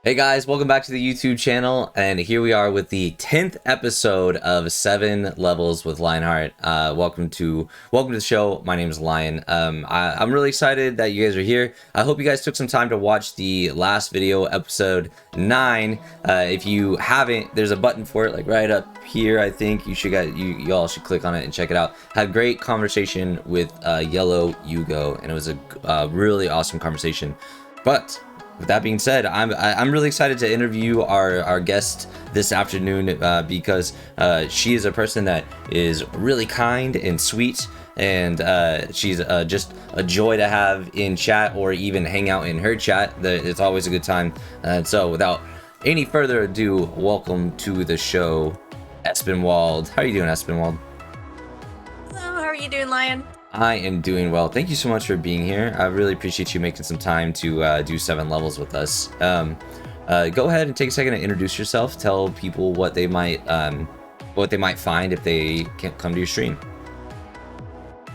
Hey guys, welcome back to the YouTube channel, and here we are with the 10th episode of 7 Levels with Lionheart. Welcome to the show. My name is Lion. I'm really excited that you guys are here. I hope you guys took some time to watch the last video, episode 9. If you haven't, there's a button for it, like right up here. I think you all should click on it and check it out. Had a great conversation with Yellow Yugo, and it was a really awesome conversation. But with that being said, I'm really excited to interview our guest this afternoon because she is a person that is really kind and sweet, and she's just a joy to have in chat or even hang out in her chat. It's always a good time. And so, without any further ado, welcome to the show, Espenwald. How are you doing, Espenwald? Hello, how are you doing, Lion? I am doing well. Thank you so much for being here. I really appreciate you making some time to do 7 levels with us. Go ahead and take a second to introduce yourself. Tell people what they might find if they can't come to your stream.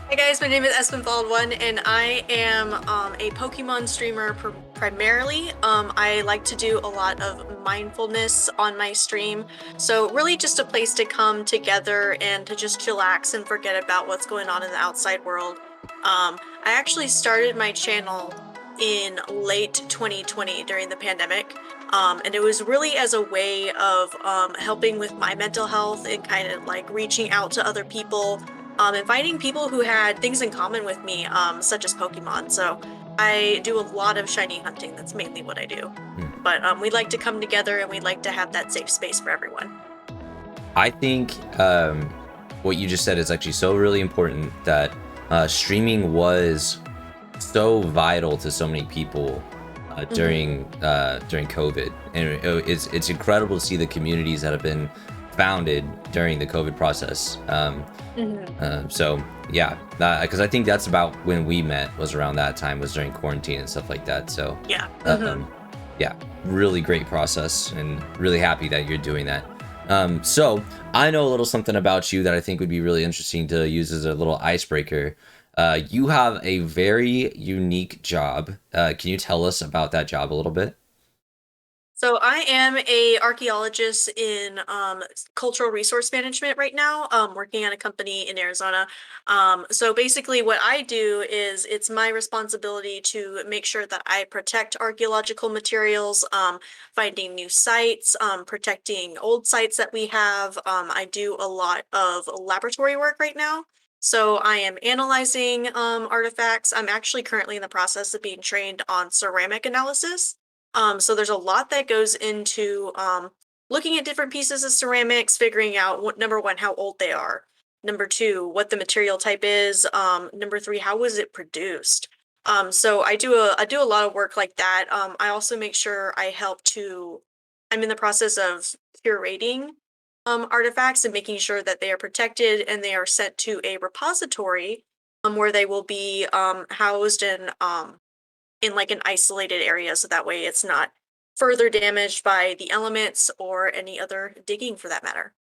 Hi guys, my name is Espenwald1 and I am a Pokemon streamer primarily. I like to do a lot of mindfulness on my stream, so really just a place to come together and to just chillax and forget about what's going on in the outside world. I actually started my channel in late 2020 during the pandemic, and it was really as a way of helping with my mental health and kind of like reaching out to other people, and finding people who had things in common with me, such as Pokemon. So I do a lot of shiny hunting. That's mainly what I do. But we like to come together and we like to have that safe space for everyone. I think what you just said is actually so really important, that streaming was so vital to so many people during COVID, and it's incredible to see the communities that have been founded during the COVID process. So yeah, because I think that's about when we met, was around that time, was during quarantine and stuff like that. So Yeah. yeah, really great process, and really happy that you're doing that. So I know a little something about you that I think would be really interesting to use as a little icebreaker. You have a very unique job. Can you tell us about that job a little bit? So I am a archaeologist in cultural resource management right now, working at a company in Arizona. So basically what I do is it's my responsibility to make sure that I protect archaeological materials, finding new sites, protecting old sites that we have. I do a lot of laboratory work right now. So I am analyzing artifacts. I'm actually currently in the process of being trained on ceramic analysis. So there's a lot that goes into looking at different pieces of ceramics, figuring out number one, how old they are. Number two, what the material type is. Number three, how was it produced? So I do a lot of work like that. I also make sure I'm in the process of curating artifacts and making sure that they are protected and they are sent to a repository where they will be housed in like an isolated area, so that way it's not further damaged by the elements or any other digging for that matter.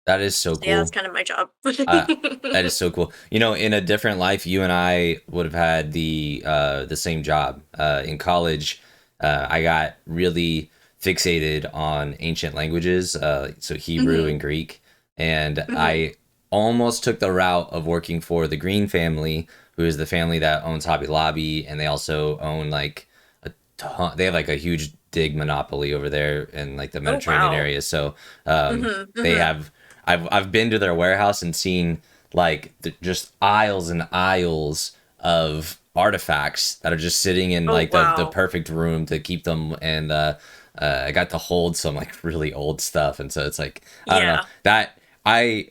That is so So yeah, that's cool. kind of my job. Uh, that is so cool. You know, in a different life, you and I would have had the same job. In college, I got really fixated on ancient languages, so Hebrew Hmm. and Greek, and Hmm. I almost took the route of working for the Green family, who is the family that owns Hobby Lobby, and they also own like a ton. They have like a huge dig monopoly over there in like the Oh Mediterranean wow. area. So Hmm. they Hmm. have. I've been to their warehouse and seen like just aisles and aisles of artifacts that are just sitting in Oh like the wow. perfect room to keep them. And I got to hold some like really old stuff, and so it's like, I don't know, Yeah. that I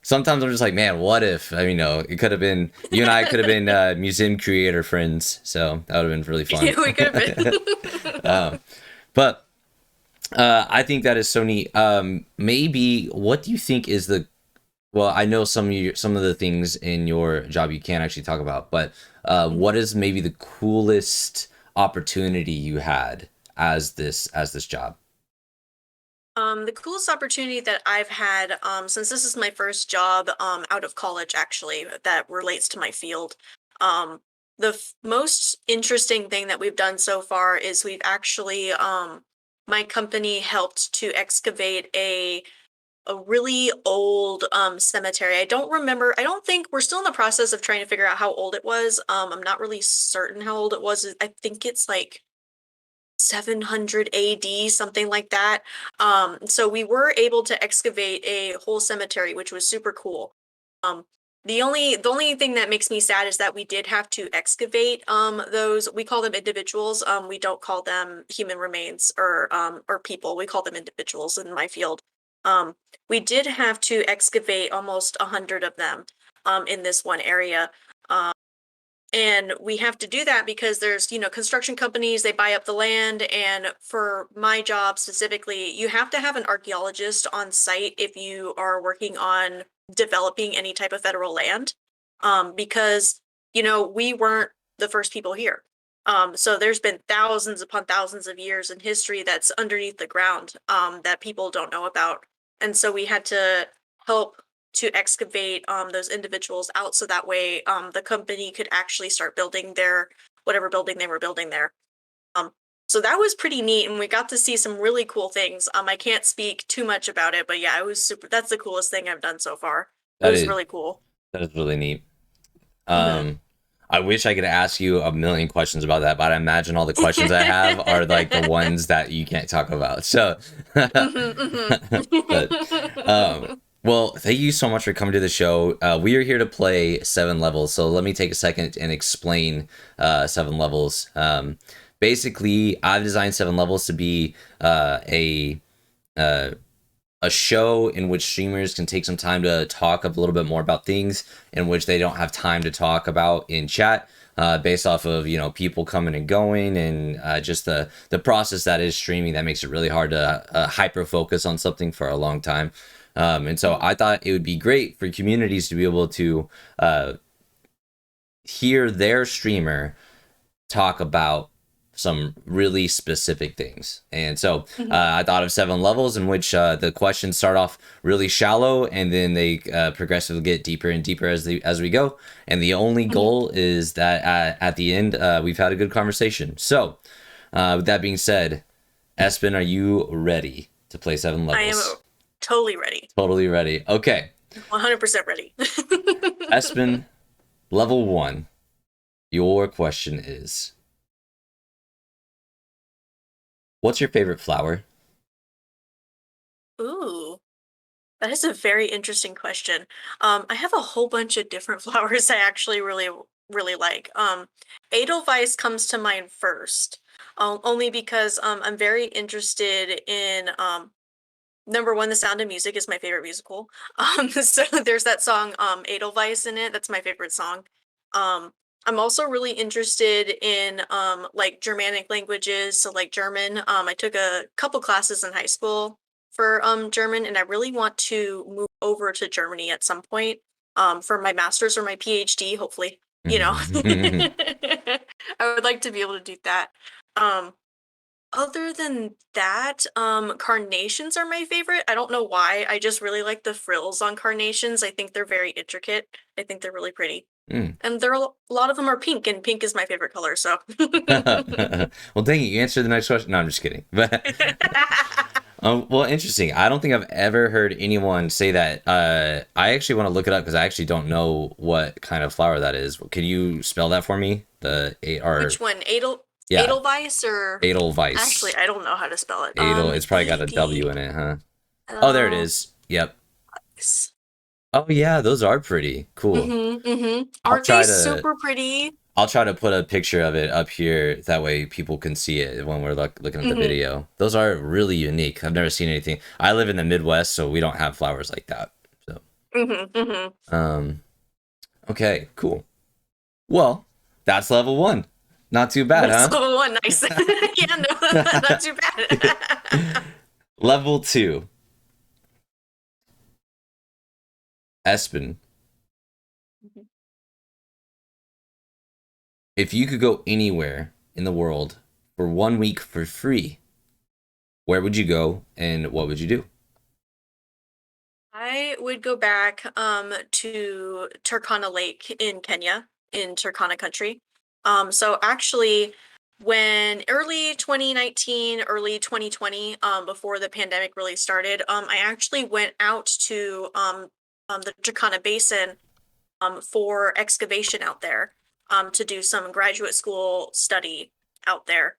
sometimes I'm just like, man, what if, I mean, no, it could have been, you and I could have been museum creator friends, so that would have been really fun. Yeah, we could have been. But I think that is so neat. Maybe what do you think is the, well, I know some of the things in your job you can't actually talk about, but what is maybe the coolest opportunity you had as this job? The coolest opportunity that I've had, since this is my first job, out of college, actually, that relates to my field, the most interesting thing that we've done so far is we've actually, my company helped to excavate a really old cemetery. I don't remember. I don't think we're still in the process of trying to figure out how old it was. I'm not really certain how old it was. I think it's like 700 AD, something like that. So we were able to excavate a whole cemetery, which was super cool. Um, the only thing that makes me sad is that we did have to excavate those, we call them individuals. We don't call them human remains or people. We call them individuals in my field. Um, we did have to excavate almost 100 of them in this one area. Um, and we have to do that because there's, construction companies, they buy up the land. And for my job specifically, you have to have an archaeologist on site if you are working on developing any type of federal land. Because, we weren't the first people here. So there's been thousands upon thousands of years in history that's underneath the ground that people don't know about. And so we had to help to excavate those individuals out so that way the company could actually start building their whatever building they were building there. Um, so that was pretty neat, and we got to see some really cool things. I can't speak too much about it, but yeah, it was super. That's the coolest thing I've done so far. It That was is really cool. that is really neat. Hmm. Um, I wish I could ask you a million questions about that, but I imagine all the questions I have are like the ones that you can't talk about. So, Hmm. but Hmm. well, thank you so much for coming to the show. We are here to play 7 levels, so let me take a second and explain 7 levels. Basically, I've designed 7 levels to be uh, a show in which streamers can take some time to talk a little bit more about things in which they don't have time to talk about in chat, based off of people coming and going, and just the process that is streaming that makes it really hard to hyper focus on something for a long time. And so I thought it would be great for communities to be able to hear their streamer talk about some really specific things. And so Hmm. I thought of 7 levels in which the questions start off really shallow and then they progressively get deeper and deeper as we go. And the only Hmm. goal is that at the end we've had a good conversation. So with that being said, Espen, are you ready to play seven I am levels? totally ready. Totally ready. Okay, 100% ready. Espen, level 1. Your question is, what's your favorite flower? Ooh. That is a very interesting question. I have a whole bunch of different flowers I actually really like. Edelweiss comes to mind first, only because I'm very interested in number one, The Sound of Music is my favorite musical. So there's that song Edelweiss in it. That's my favorite song. Um, I'm also really interested in like Germanic languages, so like German. I took a couple classes in high school for German, and I really want to move over to Germany at some point for my master's or my PhD, hopefully. You know, I would like to be able to do that. Um, Other than that, carnations are my favorite. I don't know why. I just really like the frills on carnations. I think they're very intricate. I think they're really pretty. Mm. And there are a lot of them are pink, and pink is my favorite color, so. Well, dang it, you answered the next question. No, I'm just kidding. But well, interesting. I don't think I've ever heard anyone say that. I actually want to look it up because I actually don't know what kind of flower that is. Can you spell that for me? The A or Which one? yeah, Edelweiss or actually Edelweiss. I don't know how to spell it. Edel. It's probably got E a D W in it, huh? Oh, there it L is. Yep. S. Oh yeah, those are pretty cool. Mhm, mhm. I'll Aren't they try to. super pretty? I'll try to put a picture of it up here. That way people can see it when we're looking at the Mhm, video. Those are really unique. I've never seen anything. I live in the Midwest, so we don't have flowers like that. So, mhm, mhm. um, okay, cool. Well, that's level 1. Not too bad, That's huh? level one. Nice. Yeah, no, not too bad. Level 2. Espen, if you could go anywhere in the world for 1 week for free, where would you go and what would you do? I would go back to Turkana Lake in Kenya, in Turkana country. So actually when early 2019, early 2020, before the pandemic really started, I actually went out to the Turkana Basin for excavation out there to do some graduate school study out there.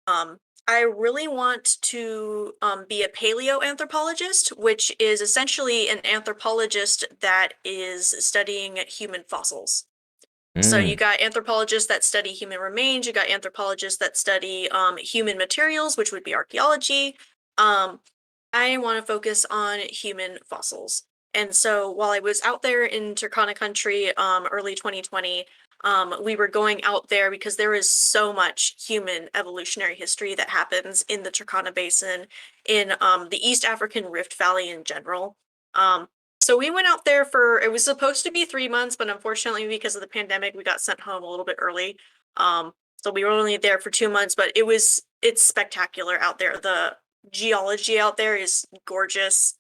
Um, I really want to be a paleoanthropologist, which is essentially an anthropologist that is studying human fossils. So you Mm. got anthropologists that study human remains, you got anthropologists that study human materials, which would be archaeology. Um, I want to focus on human fossils. And so while I was out there in Turkana country, early 2020, we were going out there because there is so much human evolutionary history that happens in the Turkana Basin, in the East African Rift Valley in general. Um, so we went out there for, it was supposed to be 3 months, but unfortunately, because of the pandemic, we got sent home a little bit early. So we were only there for 2 months, but it's spectacular out there. The geology out there is gorgeous.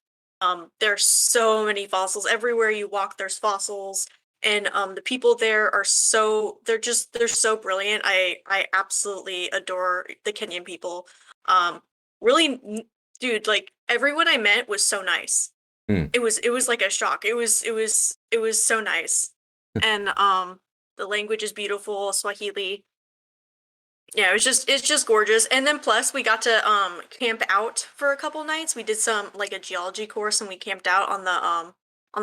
There's so many fossils. Everywhere you walk, there's fossils. And the people there are they're so brilliant. I absolutely adore the Kenyan people. Um, really, dude, like everyone I met was so nice. Mm. It was like a shock. It was so nice. And the language is beautiful, Swahili. Yeah, it's just gorgeous. And then plus we got to camp out for a couple nights. We did some like a geology course and we camped out on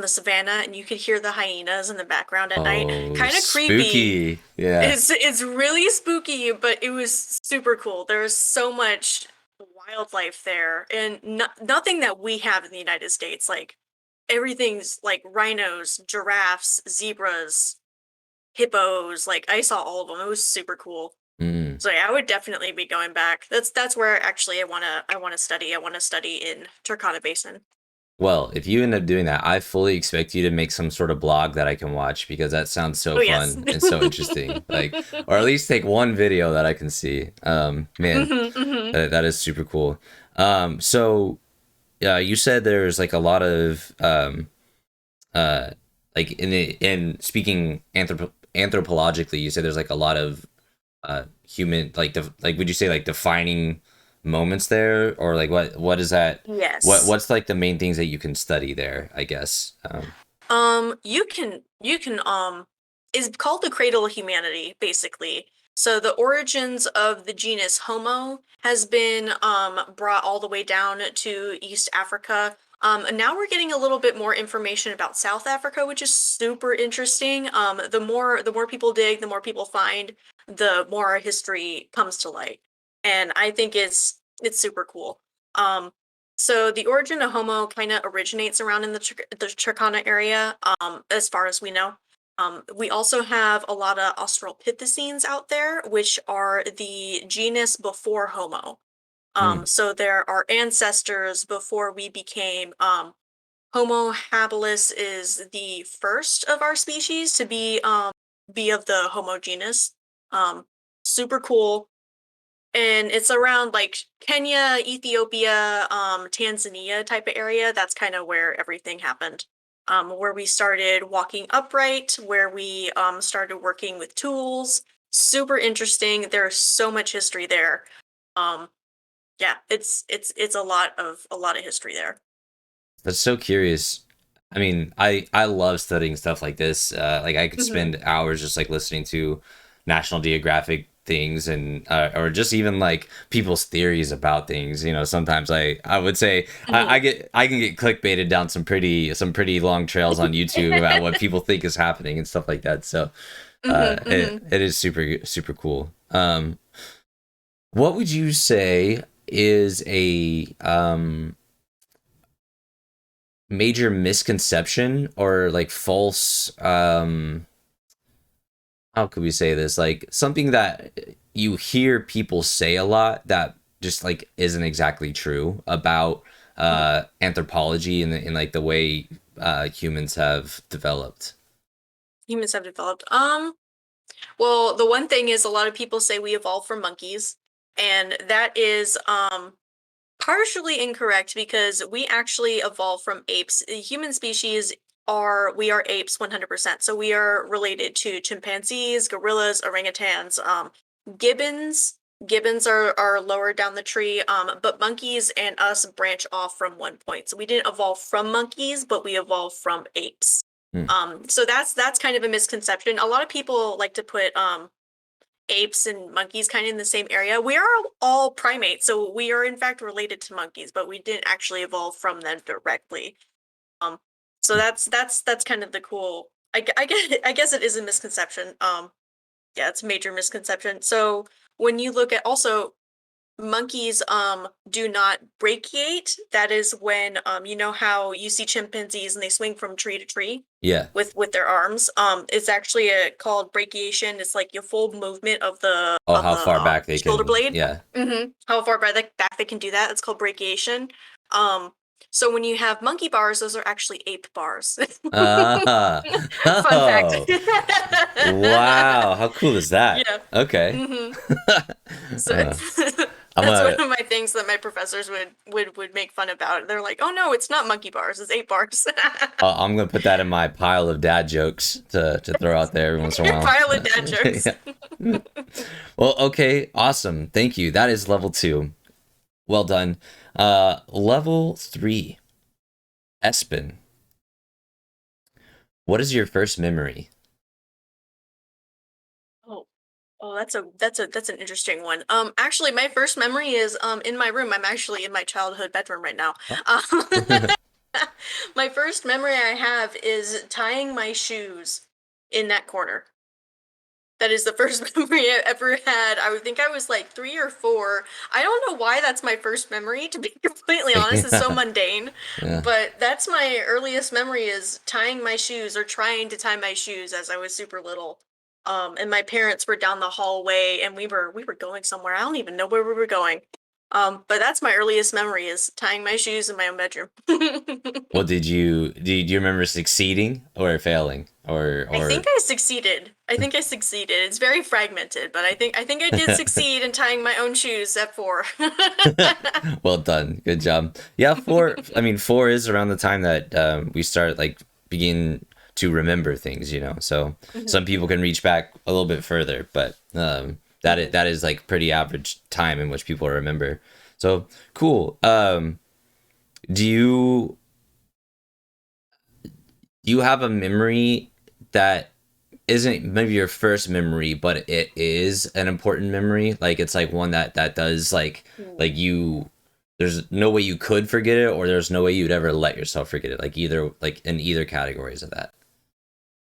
the savannah and you could hear the hyenas in the background at night. Oh, Kind of creepy. spooky. Yeah. It's really spooky, but it was super cool. There's so much wildlife there and nothing that we have in the United States. Like everything's like rhinos, giraffes, zebras, hippos. Like I saw all of them. It was super cool. Mm. So yeah, I would definitely be going back. That's where actually I wanna study. I wanna study in Turkana Basin. Well, if you end up doing that, I fully expect you to make some sort of blog that I can watch because that sounds so Oh yes. fun and so interesting. Like, or at least take one video that I can see. Man, Hmm. that is super cool. So you said there's like a lot of uh, like in speaking anthropologically, you said there's like a lot of human like would you say like defining moments there, or like what is that, Yes. what's like the main things that you can study there, I guess. You can is called the Cradle of Humanity, basically. So the origins of the genus Homo has been brought all the way down to East Africa. And now we're getting a little bit more information about South Africa, which is super interesting. The more people dig, the more people find, the more our history comes to light. And I think it's super cool. Um, so the origin of Homo kind of originates around in the Turkana area, as far as we know. We also have a lot of Australopithecines out there, which are the genus before Homo. Mm, So there are ancestors before we became Homo habilis is the first of our species to be of the Homo genus. Um, Super cool, and it's around like Kenya, Ethiopia, Tanzania type of area. That's kind of where everything happened. Where we started walking upright, where we started working with tools. Super interesting. There's so much history there. Um, yeah, it's a lot of history there. that's so curious. I mean, I love studying stuff like this. Like I could Hmm. spend hours just like listening to National Geographic things, and or just even like people's theories about things. You know, sometimes I would say Hmm. I can get clickbaited down some pretty long trails on YouTube about what people think is happening and stuff like that. So Hmm. it, Hmm. it is super cool. What would you say is a major misconception or like false, how could we say this, like something that you hear people say a lot that just like isn't exactly true about Hmm. anthropology and in like the way humans have developed? Humans have developed. Well, the one thing is a lot of people say we evolved from monkeys, and that is partially incorrect because we actually evolved from apes. The human species we are apes 100%. So we are related to chimpanzees, gorillas, orangutans, gibbons. Gibbons are lower down the tree, but monkeys and us branch off from one point. So we didn't evolve from monkeys, but we evolved from apes. Hmm. So that's kind of a misconception. A lot of people like to put apes and monkeys kind of in the same area. We are all primates, so we are in fact related to monkeys, but we didn't actually evolve from them directly. Um, so that's kind of the cool. I guess it is a misconception. Yeah, it's a major misconception. So when you look at also monkeys do not brachiate. That is when you know how you see chimpanzees and they swing from tree to tree Yeah. with their arms. It's actually called brachiation. It's like your full movement of the Oh, how far back they shoulder can. blade. Yeah. How far back they can do that. It's called brachiation. Um so when you have monkey bars, those are actually ape bars. Ah. Fun fact. Oh. Wow. How cool is that? Yeah. Okay. So Uh, I'm that's one a of my things that my professors would make fun about. They're like, "Oh no, it's not monkey bars, it's ape bars." I'm gonna put that in my pile of dad jokes to throw out there every once in a while. Pile of dad jokes. Yeah. Well, okay, awesome. Thank you. That is level 2. Well done. Level 3. Espen. What is your first memory? Oh, oh, that's an interesting one. Actually, my first memory is in my room. I'm actually in my childhood bedroom right now. Um, my first memory I have is tying my shoes in that corner. That is the first memory I ever had. I would think I was like 3 or 4. I don't know why that's my first memory, to be completely honest. It's so Yeah. mundane. Yeah. But that's my earliest memory is tying my shoes or trying to tie my shoes as I was super little. And my parents were down the hallway and we were going somewhere. I don't even know where we were going. But that's my earliest memory is tying my shoes in my own bedroom. Well, do you remember succeeding or failing I or think I succeeded. I think I succeeded. It's very fragmented, but I think I did succeed in tying my own shoes at 4. Well done. Good job. Yeah, 4. I mean, 4 is around the time that we start like begin to remember things, you know. So some people can reach back a little bit further, but that is like pretty average time in which people remember. So cool. Do you have a memory that isn't maybe your first memory, but it is an important memory? Like it's like one that does like you. There's no way you could forget it, or there's no way you'd ever let yourself forget it. Like either like in either categories of that.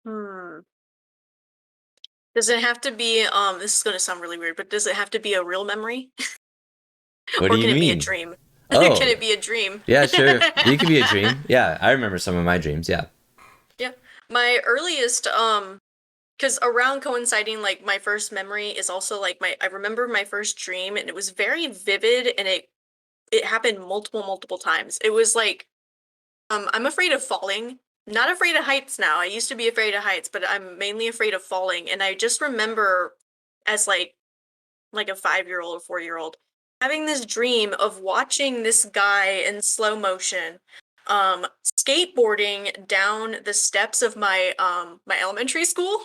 Hmm. Does it have to be this is going to sound really weird, but does it have to be a real memory What do or you can it be a mean? dream? Can Oh, it be a dream? yeah, sure. It could be a dream. Yeah, I remember some of my dreams. Yeah. Yeah. My earliest because around coinciding like my first memory is also like my I remember my first dream and it was very vivid and it happened multiple times. It was like I'm afraid of falling. Not afraid of heights now. I used to be afraid of heights, but I'm mainly afraid of falling. And I just remember as like a 5-year-old or 4-year-old having this dream of watching this guy in slow motion skateboarding down the steps of my elementary school,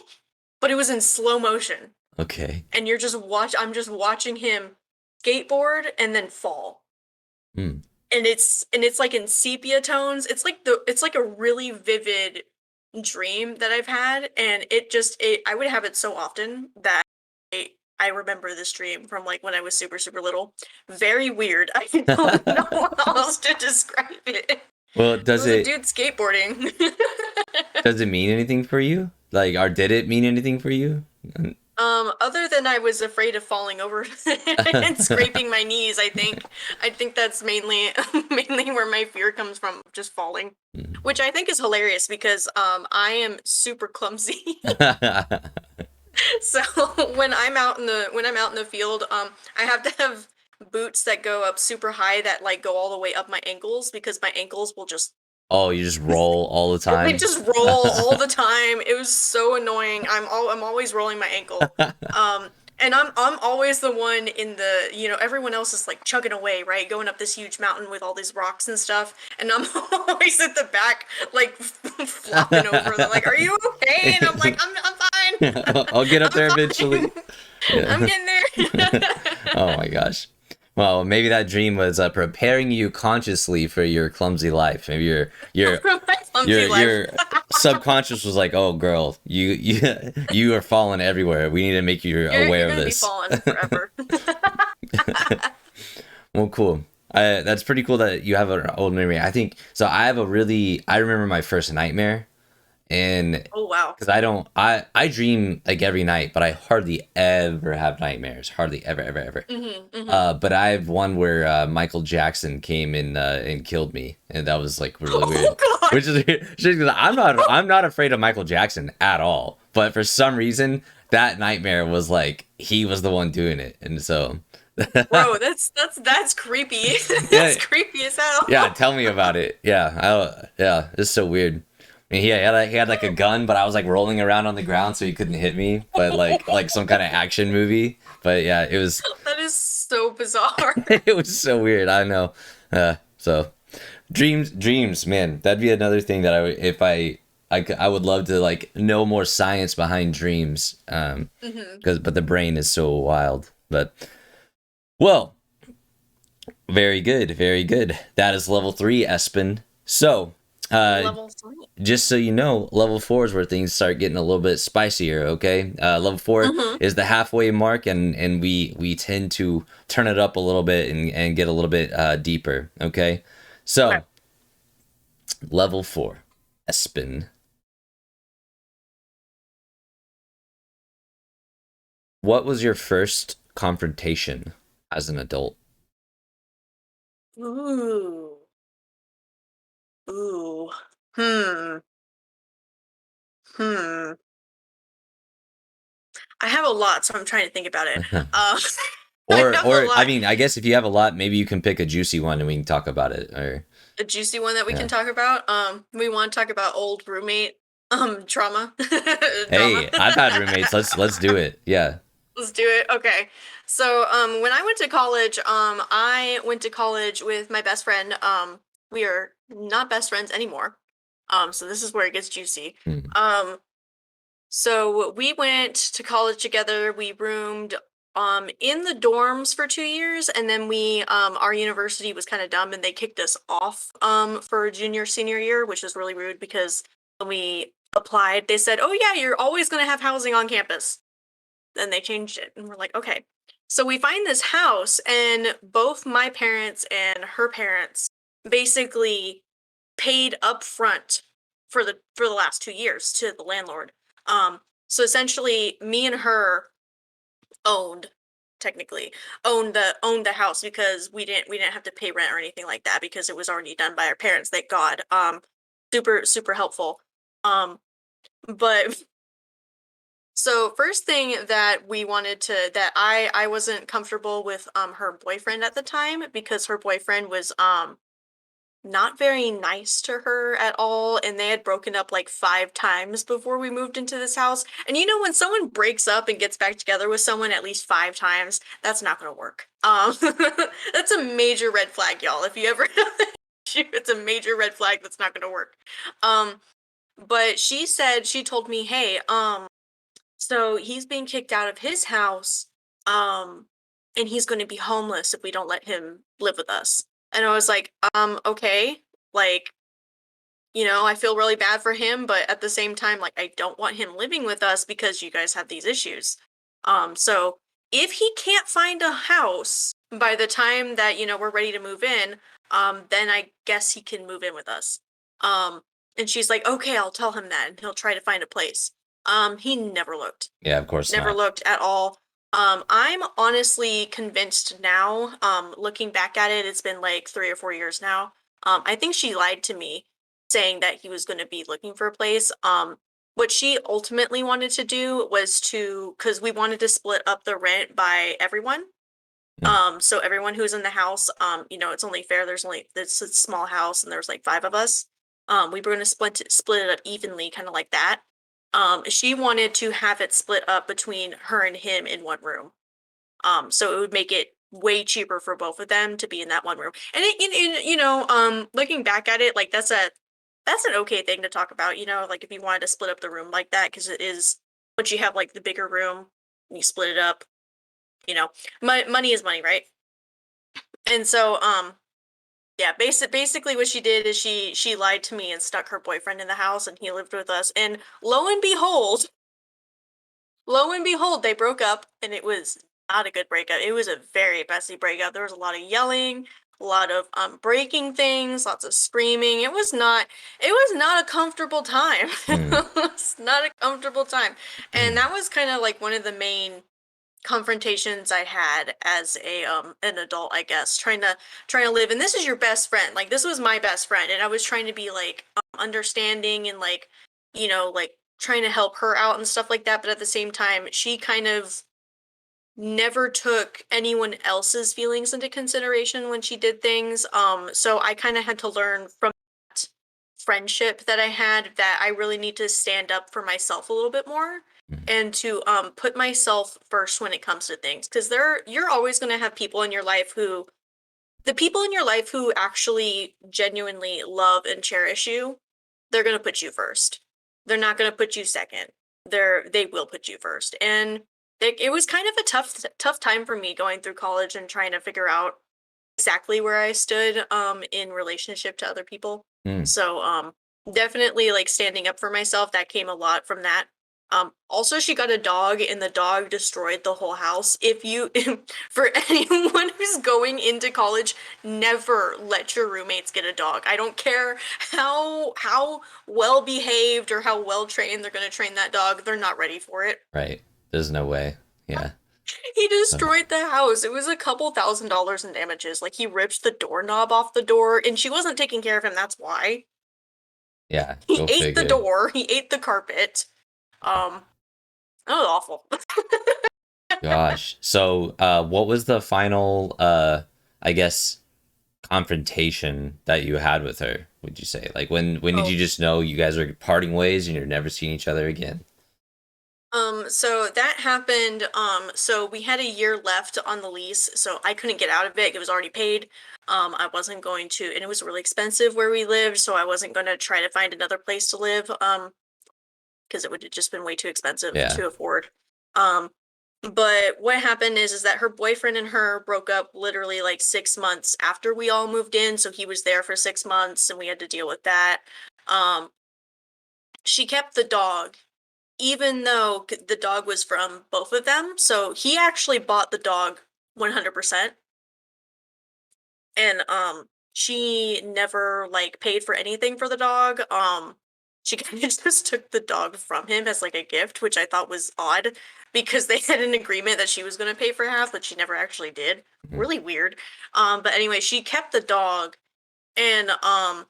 but it was in slow motion. Okay. And I'm just watching him skateboard and then fall. Hmm. And it's like in sepia tones. It's like a really vivid dream that I've had, and I would have it so often that I remember this dream from like when I was super little. Very weird. I don't know how else to describe it. It Well, was a dude skateboarding. does it mean anything for you? Like, or did it mean anything for you? Other than I was afraid of falling over and scraping my knees, I think that's mainly mainly where my fear comes from, just falling. Which I think is hilarious because I am super clumsy. So when I'm out in the field, I have to have boots that go up super high that like go all the way up my ankles because my ankles will just Oh, you just roll all the they time? just roll all the time. It was so annoying. I'm always rolling my ankle. And I'm always the one in the, everyone else is like chugging away, right? Going up this huge mountain with all these rocks and stuff. And I'm always at the back, like flopping over. They're like, "Are you okay?" And I'm like, "I'm fine. I'll get up I'm there fine. eventually. I'm Yeah. getting there." Oh my gosh. Well, maybe that dream was preparing you consciously for your clumsy life. Maybe From my clumsy life. your subconscious was like, "Oh, girl, you are falling everywhere. We need to make you You're aware of gonna be this." falling forever. Well, cool. That's pretty cool that you have an old memory. I think so. I remember my first nightmare, and Oh wow. because I dream like every night, but I hardly ever have nightmares. Hardly ever, ever, ever. Mm-hmm. But I have one where Michael Jackson came and killed me, and that was like really weird. Oh god. Which is weird. Because I'm not afraid of Michael Jackson at all. But for some reason, that nightmare was like he was the one doing it, and so Bro, that's creepy. That's yeah, creepy as hell. yeah. Tell me about it. Yeah. It's so weird. I mean, he had like a gun, but I was like rolling around on the ground so he couldn't hit me. But like some kind of action movie. But yeah, it was That is so bizarre. it was so weird. I know. So dreams, man. That'd be another thing that I would if I would love to like know more science behind dreams. Hmm. Because but the brain is so wild. But well, very good, very good. That is level 3, Espen. So, Level 3. just so you know, level 4 is where things start getting a little bit spicier. Okay, level 4 Hmm. is the halfway mark, and we tend to turn it up a little bit and get a little bit deeper. Okay, Okay. so level 4, Espen. What was your first confrontation as an adult? Ooh. Ooh. Hmm. Hmm. I have a lot, so I'm trying to think about it. Uh, I have a Or I lot. mean, I guess if you have a lot, maybe you can pick a juicy one and we can talk about it. Or A juicy one that we can yeah. talk about. We want to talk about old roommate trauma. Drama. Hey, I've had roommates. Let's do it. Yeah. Let's do it. Okay. So, when I went to college, I went to college with my best friend. We are not best friends anymore. So this is where it gets juicy. Hmm. Um, so we went to college together. We roomed in the dorms for 2 years, and then our university was kind of dumb and they kicked us off for junior senior year, which is really rude because when we applied, they said, "Oh yeah, you're always gonna have housing on campus." Then they changed it, and we're like, "Okay." So we find this house, and both my parents and her parents basically paid up front for the last 2 years to the landlord. So essentially, me and her owned technically owned the house because we didn't have to pay rent or anything like that because it was already done by our parents. Thank God. Super super helpful. But so first thing that we wanted to that I wasn't comfortable with her boyfriend at the time because her boyfriend was not very nice to her at all, and they had broken up like 5 times before we moved into this house. And you know when someone breaks up and gets back together with someone at least 5 times, that's not going to work. That's a major red flag, y'all. If you ever have an issue, it's a major red flag that's not going to work. Um but she told me, "Hey, so he's being kicked out of his house, um, and he's going to be homeless if we don't let him live with us." And I was like, okay, like, I feel really bad for him, but at the same time, like, I don't want him living with us because you guys have these issues. So if he can't find a house by the time that, we're ready to move in, then I guess he can move in with us. Um, and she's like, okay, I'll tell him that and he'll try to find a place. He never looked. Yeah, of course Never not. looked at all. I'm honestly convinced now, looking back at it, it's been like 3 or 4 years now. I think she lied to me saying that he was going to be looking for a place. What she ultimately wanted to do was because we wanted to split up the rent by everyone. Mm. So everyone who's in the house, it's only fair. It's a small house and there's like 5 of us. We were going to split it up evenly, kind of like that. She wanted to have it split up between her and him in one room. So it would make it way cheaper for both of them to be in that one room. And looking back at it, like that's an okay thing to talk about. Like if you wanted to split up the room like that, because it is once you have like the bigger room, you split it up. you know, money is money, right? And so, yeah, basically what she did is she lied to me and stuck her boyfriend in the house, and he lived with us. And lo and behold, they broke up, and it was not a good breakup. It was a very messy breakup. There was a lot of yelling, a lot of breaking things, lots of screaming. It was not a comfortable time. Mm, It was not a comfortable time. And that was kind of like one of the main confrontations I had as a an adult, I guess, trying to live. And this is your best friend. Like, this was my best friend, and I was trying to be like understanding and like, like trying to help her out and stuff like that, but at the same time she kind of never took anyone else's feelings into consideration when she did things. So I kind of had to learn from that friendship that I had that I really need to stand up for myself a little bit more mm, and to put myself first when it comes to things, because you're always going to have people in your life who the people in your life who actually genuinely love and cherish you, they're going to put you first. They're not going to put you second. They will put you first. And it was kind of a tough time for me going through college and trying to figure out exactly where I stood in relationship to other people. mm. So definitely like standing up for myself, that came a lot from that. Also, she got a dog, and the dog destroyed the whole house. If you For anyone who's going into college, never let your roommates get a dog. I don't care how well behaved or how well trained they're going to train that dog. They're not ready for it. Right. There's no way. Yeah. He So, destroyed the house. It was a couple $1,000s in damages. Like, he ripped the doorknob off the door, and she wasn't taking care of him. That's why. yeah. He Go ate the figure. door. He ate the carpet. Um, that was awful. Gosh. So, what was the final, I guess, confrontation that you had with her? Would you say, like, when did Oh. you just know you guys are parting ways and you're never seeing each other again? So that happened. So we had a year left on the lease, so I couldn't get out of it. It was already paid. I wasn't going to, and it was really expensive where we lived, so I wasn't going to try to find another place to live. Because it would have just been way too expensive Yeah. to afford. Um, but what happened is that her boyfriend and her broke up literally like 6 months after we all moved in, so he was there for 6 months, and we had to deal with that. Um, she kept the dog even though the dog was from both of them. So he actually bought the dog 100%. And she never like paid for anything for the dog. She kind of just took the dog from him as like a gift, which I thought was odd because they had an agreement that she was going to pay for half, but she never actually did. Mm. Really weird. But anyway, she kept the dog, and I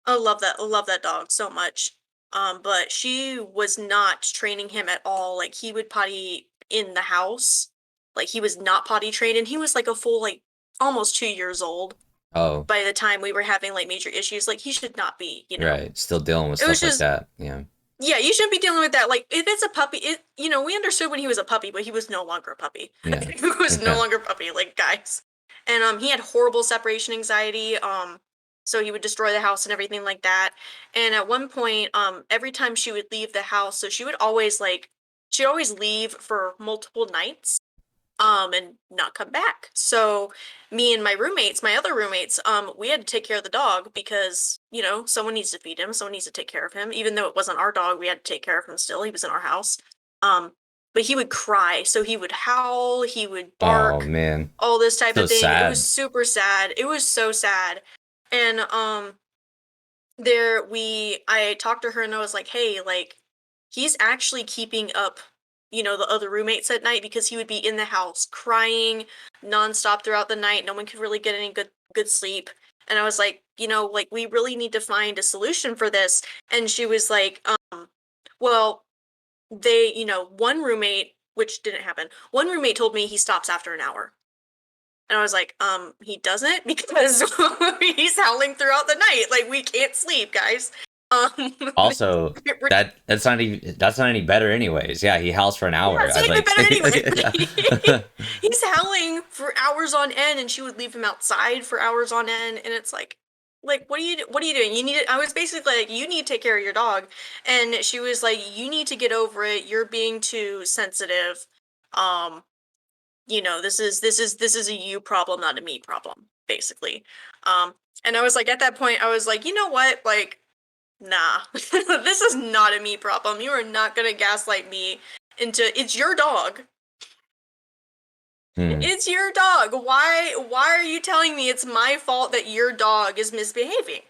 love that dog so much. But she was not training him at all. Like, he would potty in the house. Like, he was not potty trained, and he was like a full like almost 2 years old Oh, by the time we were having like major issues. Like, he should not be. right. Still dealing with It was stuff like just, that. Yeah. yeah, you shouldn't be dealing with that. Like, if it's a puppy, we understood when he was a puppy, but he was no longer a puppy. Yeah. He was no Yeah. longer a puppy, like, guys. And he had horrible separation anxiety. So he would destroy the house and everything like that. And at one point, every time she would leave the house, so she'd always leave for multiple nights and not come back. So me and my other roommates, we had to take care of the dog because, someone needs to feed him, someone needs to take care of him. Even though it wasn't our dog, we had to take care of him still. He was in our house. Um, but he would cry, so he would howl, he would Oh bark, man. all this type So of thing. It was sad. super sad. It was so sad. And I talked to her and I was like, "Hey, like, he's actually keeping up, the other roommates at night because he would be in the house crying nonstop throughout the night. No one could really get any good sleep." And I was like, like, we really need to find a solution for this. And she was like, well, one roommate, which didn't happen. One roommate told me he stops after an hour. And I was like, he doesn't because he's howling throughout the night. Like, we can't sleep, guys. Um, Also, that's not any better anyways. Yeah, he howls for an Yeah, hour. it's I'd not even like better anyways. yeah. He's howling for hours on end, and she would leave him outside for hours on end, and it's like, what are you doing? I was basically like, you need to take care of your dog, and she was like, you need to get over it. You're being too sensitive. Um, this is a you problem, not a me problem, basically. And I was like, at that point, I was like, you know what, like, nah, this is not a me problem. You are not gonna gaslight me into it's your dog. Hmm. It's your dog. Why are you telling me it's my fault that your dog is misbehaving?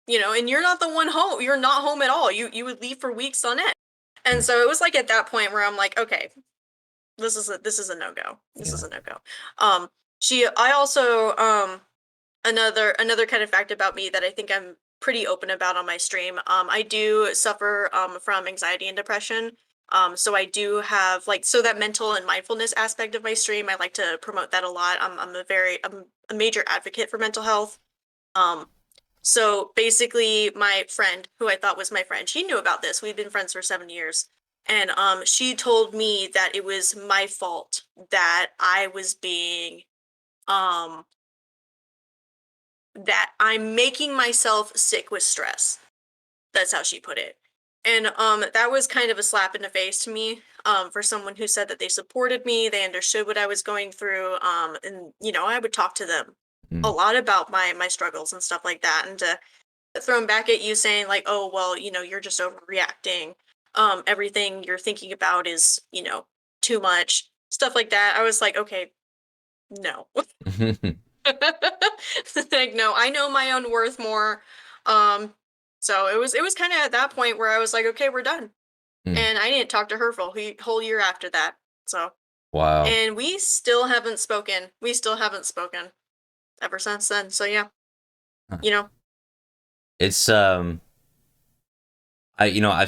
And you're not the one home. You're not home at all. You would leave for weeks on end. And Hmm. so it was like at that point where I'm like, okay, this is a no-go. This is Yeah. a no-go. I also another kind of fact about me that I think I'm pretty open about on my stream. I do suffer from anxiety and depression. So I do have so that mental and mindfulness aspect of my stream. I like to promote that a lot. I'm a major advocate for mental health. Um, so basically, my friend, who I thought was my friend, she knew about this. We've been friends for 7 years. And she told me that it was my fault that I was being um that I'm making myself sick with stress. That's how she put it. And that was kind of a slap in the face to me, for someone who said that they supported me, they understood what I was going through, and I would talk to them Hmm. a lot about my struggles and stuff like that, and to thrown back at you saying like, oh well, you're just overreacting, everything you're thinking about is too much, stuff like that. I was like, okay, no. Like, no, I know my own worth more. So it was kind of at that point where I was like, okay, we're done. Hmm. And I didn't talk to her for a whole year after that. So, Wow. and we still haven't spoken. We still haven't spoken ever since then. So yeah, Huh. you know. It's I've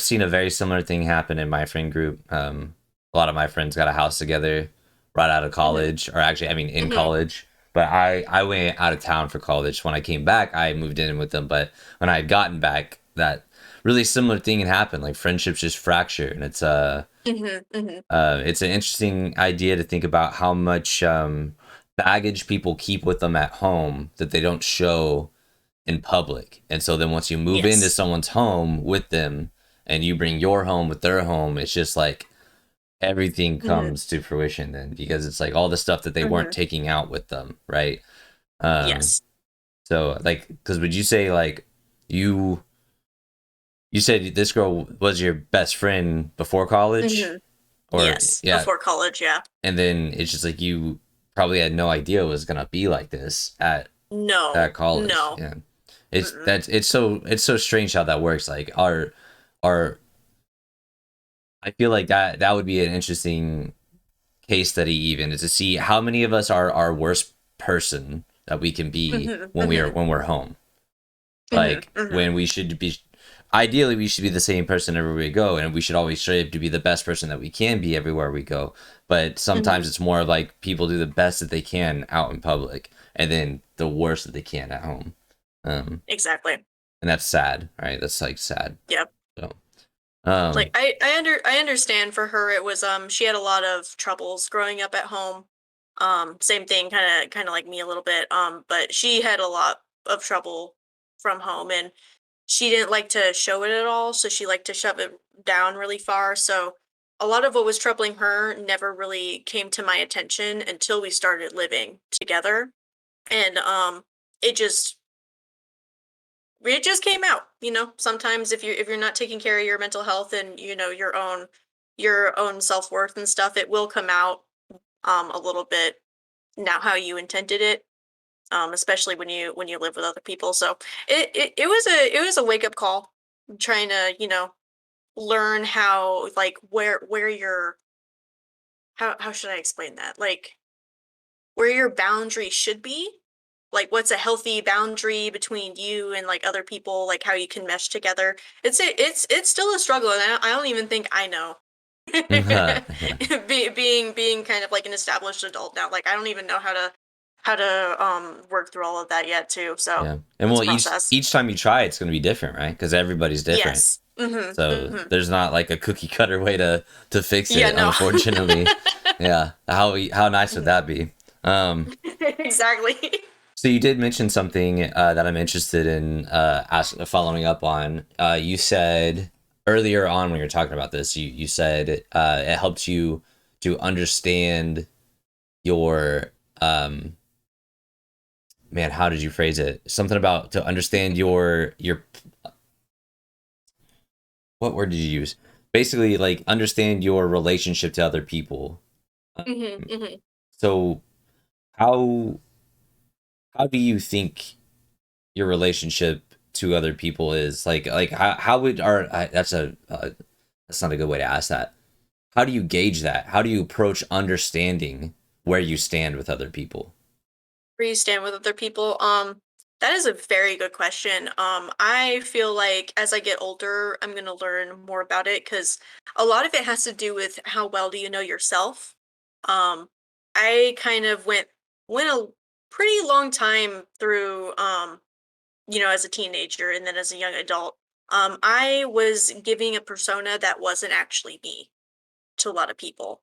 seen a very similar thing happen in my friend group. A lot of my friends got a house together right out of Mhm. college, or actually, I mean, in Mhm. college. But I went out of town for college. When I came back, I moved in with them. But when I had gotten back, that really similar thing had happened. Like friendships just fracture, and Mhm. Mhm. it's an interesting idea to think about how much baggage people keep with them at home that they don't show in public. And so then once you move into Yes. someone's home with them and you bring your home with their home, it's just like everything Mhm. comes to fruition then, because it's like all the stuff that they weren't Mhm. taking out with them, right? Um Yes. so like, because would you say like you you said this girl was your best friend before college? Mhm. Or Yes. yeah, Before college, yeah. and then it's just like you probably had no idea it was gonna be like this at No. college. No. Yeah, Mm-mm. it's so strange how that works. Like our I feel like that would be an interesting case study, even, is to see how many of us are our worst person that we can be Mhm. Mhm. when we're home. Mhm. Like Mhm. when we should be, ideally we should be the same person everywhere we go, and we should always strive to be the best person that we can be everywhere we go. But sometimes Mhm. it's more like people do the best that they can out in public, and then the worst that they can at home. um Exactly. and that's sad, right? That's like sad. Yep. So Like um I understand for her it was she had a lot of troubles growing up at home. Same thing, kind of like me a little bit. But she had a lot of trouble from home, and she didn't like to show it at all, so she liked to shove it down really far. So a lot of what was troubling her never really came to my attention until we started living together. And it just it just came out. Sometimes if you're not taking care of your mental health and your own self-worth and stuff, it will come out a little bit not how you intended it, especially when you live with other people. So it was a wake-up call, trying to learn how, like, where your how should I explain that, like, where your boundary should be, like what's a healthy boundary between you and like other people, like how you can mesh together. It's still a struggle, and I don't even think I know. Being kind of like an established adult now, like I don't even know how to work through all of that yet too. So yeah, and it's well, a process. each time you try it's going to be different, right? Because everybody's different. Yes. Mhm. So Mhm. there's not like a cookie cutter way to fix Yeah, it, no. unfortunately. Yeah, how nice would Mhm. that be? Exactly. So you did mention something that I'm interested in following up on. You said earlier on when you were talking about this, you said it helps you to understand your man, how did you phrase it? Something about to understand your what word did you use? Basically, like understand your relationship to other people. Hmm. Hmm. So how how do you think your relationship to other people is like how would our that's not a good way to ask that. How do you gauge that? How do you approach understanding where you stand with other people? Where you stand with other people? That is a very good question. I feel like as I get older, I'm gonna learn more about it because a lot of it has to do with how well do you know yourself. Um, I kind of went a pretty long time through as a teenager and then as a young adult. I was giving a persona that wasn't actually me to a lot of people.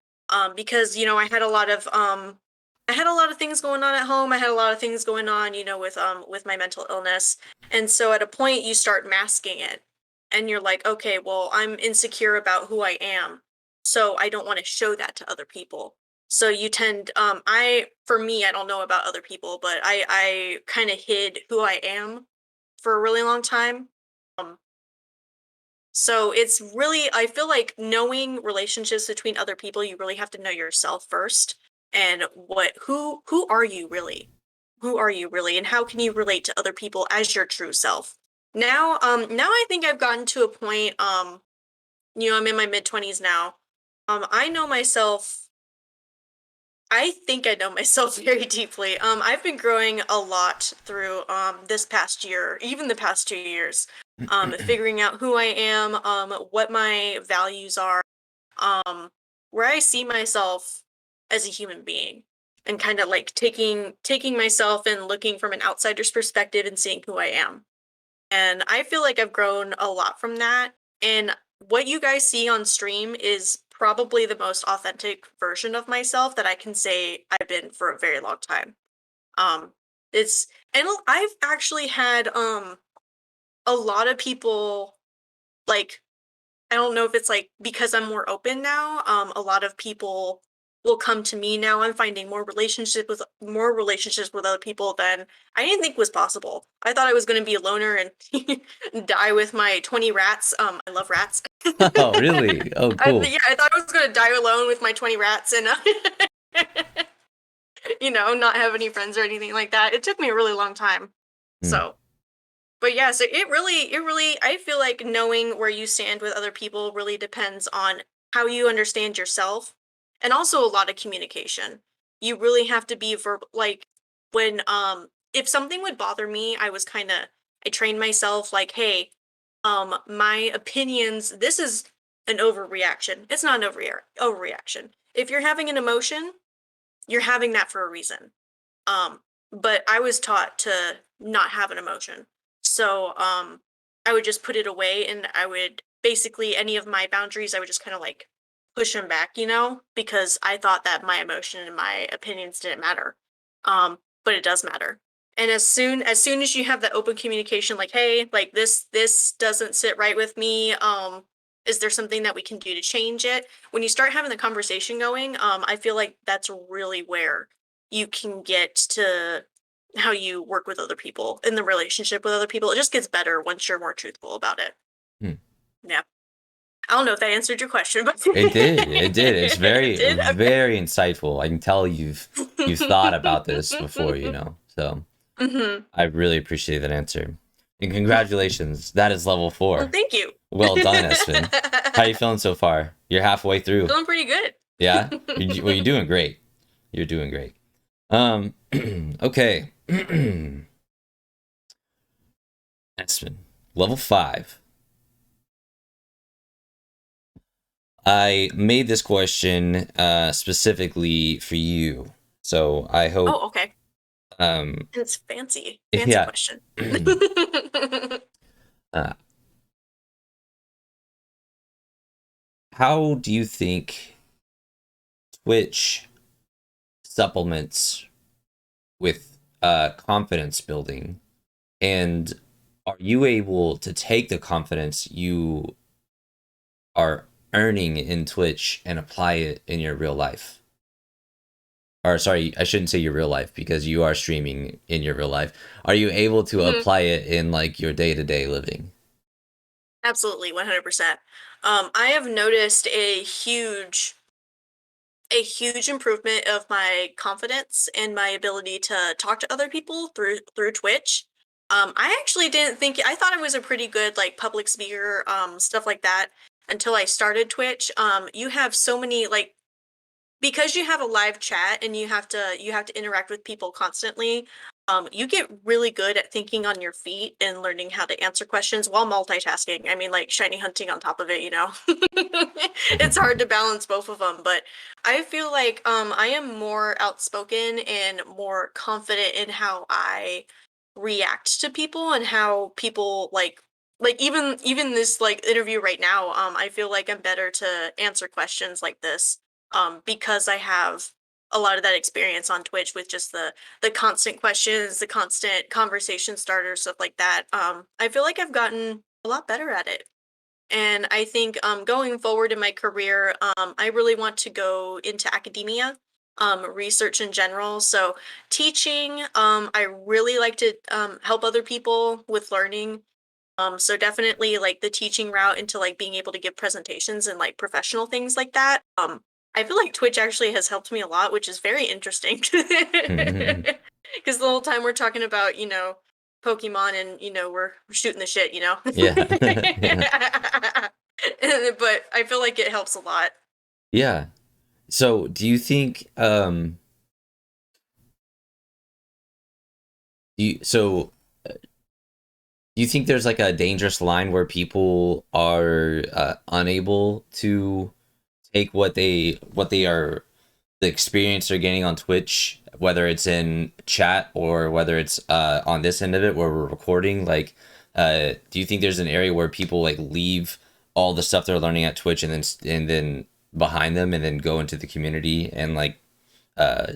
Because I had a lot of things going on at home. I had a lot of things going on, with my mental illness. And so at a point you start masking it and you're like, okay, well, I'm insecure about who I am. So I don't want to show that to other people. So you tend I for me, I don't know about other people, but I kind of hid who I am for a really long time. Um, so it's really, I feel like knowing relationships between other people, you really have to know yourself first. And who are you really? Who are you really? And how can you relate to other people as your true self? Now I think I've gotten to a point, I'm in my mid-20s now. I know myself I think I know myself very deeply. I've been growing a lot through this past year, even the past 2 years, figuring out who I am, what my values are, um, where I see myself as a human being, and kind of like taking myself and looking from an outsider's perspective and seeing who I am. And I feel like I've grown a lot from that. And what you guys see on stream is probably the most authentic version of myself that I can say I've been for a very long time. Um it's and I've actually had a lot of people, like, I don't know if it's like because I'm more open now, a lot of people will come to me now. I'm finding more relationships with other people than I didn't think was possible. I thought I was going to be a loner and die with my 20 rats. I love rats. Oh, really? Oh, cool. Yeah, I thought I was going to die alone with my 20 rats and not have any friends or anything like that. It took me a really long time. Hmm. So, but yeah, so it really, I feel like knowing where you stand with other people really depends on how you understand yourself and also a lot of communication. You really have to be like when, if something would bother me, I trained myself like, hey, my opinions, this is an overreaction. It's not an overreaction. If you're having an emotion, you're having that for a reason. Um, but I was taught to not have an emotion. So, I would just put it away and I would basically any of my boundaries, I would just kind of like push them back, because I thought that my emotion and my opinions didn't matter. But it does matter. And as soon as you have that open communication, like, hey, like this doesn't sit right with me. Is there something that we can do to change it? When you start having the conversation going, I feel like that's really where you can get to how you work with other people in the relationship with other people. It just gets better once you're more truthful about it. Hmm. Yeah. I don't know if that answered your question, but It did. It did. It's it very, did. Okay. very insightful. I can tell you've thought about this before, So Hmm. I really appreciate that answer. And congratulations. That is level Well, 4. thank you. Well done, Espen. How you feeling so far? You're halfway through. Feeling pretty good. Yeah? Well, you're doing great. You're doing great. Okay. Espen, level 5. I made this question specifically for you. So I hope Oh, okay. um It's fancy. Fancy yeah. question. uh, how do you think Twitch supplements with confidence building, and are you able to take the confidence you are earning in Twitch and apply it in your real life? or sorry, I shouldn't say your real life because you are streaming in your real life. Are you able to Mhm. apply it in like your day-to-day living? Absolutely, 100%. I have noticed a huge improvement of my confidence and my ability to talk to other people through Twitch. I actually didn't think I thought I was a pretty good like public speaker, stuff like that until I started Twitch. You have so many like because you have a live chat and you have to interact with people constantly. You get really good at thinking on your feet and learning how to answer questions while multitasking. I mean, like shiny hunting on top of it, you know. It's hard to balance both of them, but I feel like I am more outspoken and more confident in how I react to people and how people like even this like interview right now. I feel like I'm better to answer questions like this because I have a lot of that experience on Twitch with just the constant questions, the constant conversation starters, stuff like that. I feel like I've gotten a lot better at it. And I think going forward in my career, I really want to go into academia, research in general. So teaching, I really like to help other people with learning. So definitely like the teaching route into like being able to give presentations and like professional things like that. I feel like Twitch actually has helped me a lot, which is very interesting. Because the whole time we're talking about, Pokemon and we're shooting the shit, you know. Yeah. Yeah. But I feel like it helps a lot. Yeah. So, do you think you so do you think there's like a dangerous line where people are unable to take what they are the experience they're getting on Twitch, whether it's in chat or whether it's on this end of it where we're recording? Like, do you think there's an area where people like leave all the stuff they're learning at Twitch and then behind them and then go into the community and like uh,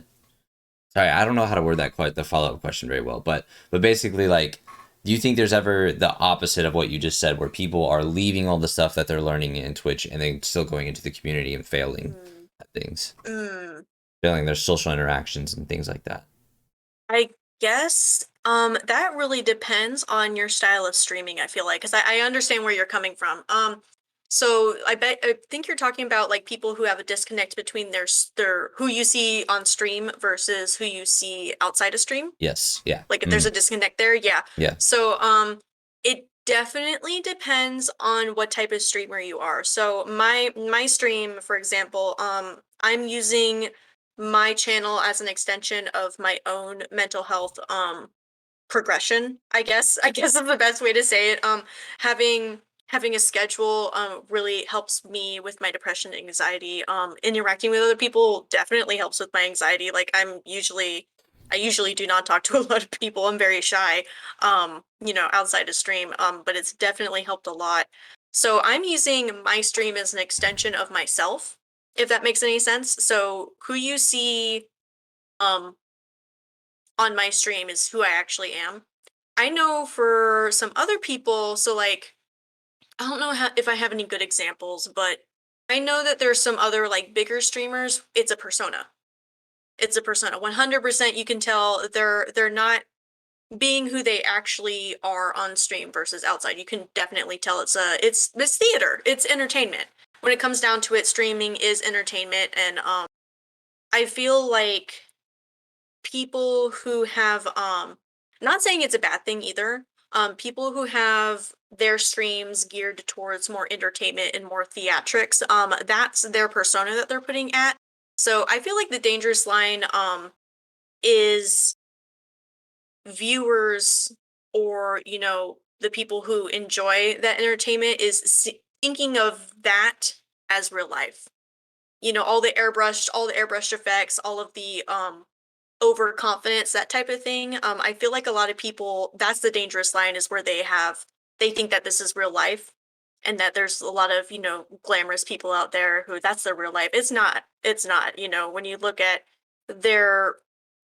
sorry, I don't know how to word that quite the follow up question very well, but basically like. Do you think there's ever the opposite of what you just said, where people are leaving all the stuff that they're learning in Twitch and then still going into the community and failing Mm, at things? mm. Feeling their social interactions and things like that. I guess that really depends on your style of streaming, I feel like, because I understand where you're coming from. So I think you're talking about like people who have a disconnect between their who you see on stream versus who you see outside of stream. Yes. Yeah. Like if there's a disconnect there, yeah. Yeah. So it definitely depends on what type of streamer you are. So my stream, for example, I'm using my channel as an extension of my own mental health progression, I guess. I guess is the best way to say it. Having a schedule really helps me with my depression and anxiety. Interacting with other people definitely helps with my anxiety. Like I usually do not talk to a lot of people. I'm very shy, outside of stream. But it's definitely helped a lot. So I'm using my stream as an extension of myself, if that makes any sense. So who you see um on my stream is who I actually am. I know for some other people, so like I don't know if I have any good examples, but I know that there's some other like bigger streamers. It's a persona. It's a persona. 100% you can tell they're not being who they actually are on stream versus outside. You can definitely tell it's theater. It's entertainment. When it comes down to it, streaming is entertainment, and I feel like people who have not saying it's a bad thing either. People who have their streams geared towards more entertainment and more theatrics, that's their persona that they're putting at. So I feel like the dangerous line is viewers or, the people who enjoy that entertainment is thinking of that as real life. All the airbrushed effects, all of the overconfidence, that type of thing. I feel like a lot of people, that's the dangerous line is where they think that this is real life and that there's a lot of, glamorous people out there who that's their real life. It's not, when you look at their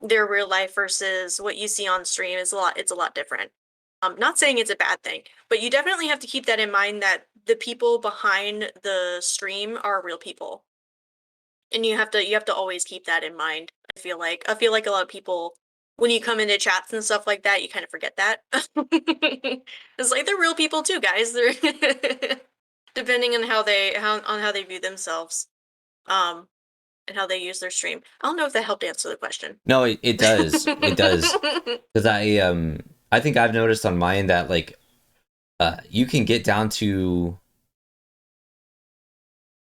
their real life versus what you see on stream is it's a lot different. Not saying it's a bad thing, but you definitely have to keep that in mind that the people behind the stream are real people. And you have to always keep that in mind. I feel like a lot of people, when you come into chats and stuff like that, you kind of forget that. It's like they're real people too, guys. They're depending on how they view themselves, um, and how they use their stream. I don't know if that helped answer the question. No, it does. It does. Because I think I've noticed on my end that like you can get down to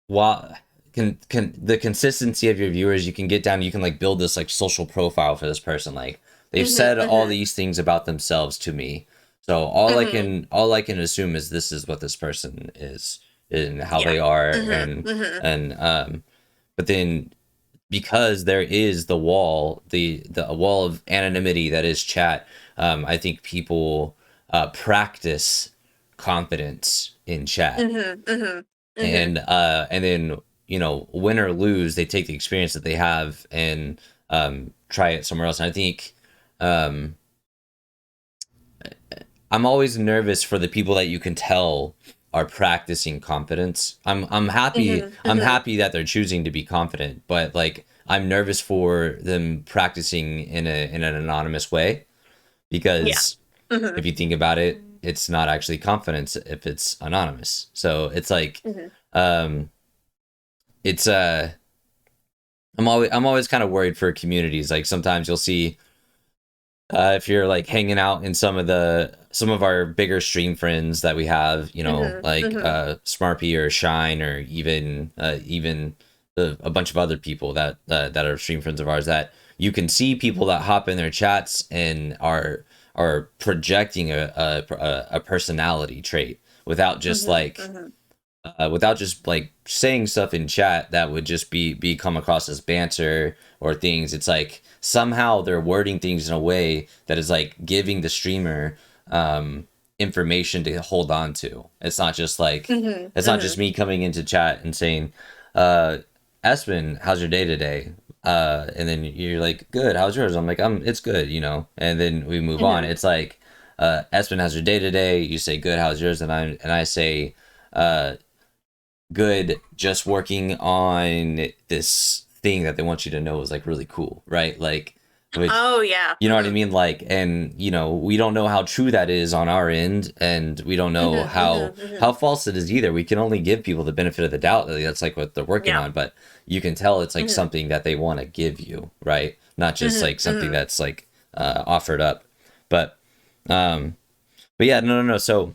what can the consistency of your viewers. You can get down. You can like build this like social profile for this person. Like they've said all these things about themselves to me. So all I can assume is this is what this person is and how Yeah. they are and but then because there is the wall of anonymity that is chat. I think people practice confidence in chat, and then win or lose, they take the experience that they have and try it somewhere else. And I think um, I'm always nervous for the people that you can tell are practicing confidence. I'm happy that they're choosing to be confident, but like I'm nervous for them practicing in an anonymous way Yeah. because Mhm. if you think about it, it's not actually confidence if it's anonymous. So it's like Mhm. um it's I'm always kind of worried for communities. Like sometimes you'll see if you're like hanging out in some of our bigger stream friends that we have, Mhm. like Mhm. Smarpy or Shine or even a bunch of other people that are stream friends of ours, that you can see people that hop in their chats and are projecting a personality trait Mhm. Mhm. without just like saying stuff in chat that would just be come across as banter or things. It's like somehow they're wording things in a way that is like giving the streamer information to hold on to. Mhm. It's not just Mhm. me coming into chat and saying, Espen, how's your day today? And then you're like, good, how's yours? I'm like, it's good, and then we move on. Mhm. It's like, Espen, how's your day today? You say, good, how's yours? And I say, uh, good, just working on this thing that they want you to know is like really cool, right? Like, which, Oh yeah. you know what I Mhm. mean? Like, and we don't know how true that is on our end, and we don't know Mhm. how Mhm. Mhm. how false it is either. We can only give people the benefit of the doubt that that's like what they're working Yeah. on, but you can tell it's like Mhm. something that they want to give you, right? Not just Mhm. like something Mhm. that's like offered up. But um but yeah, no. So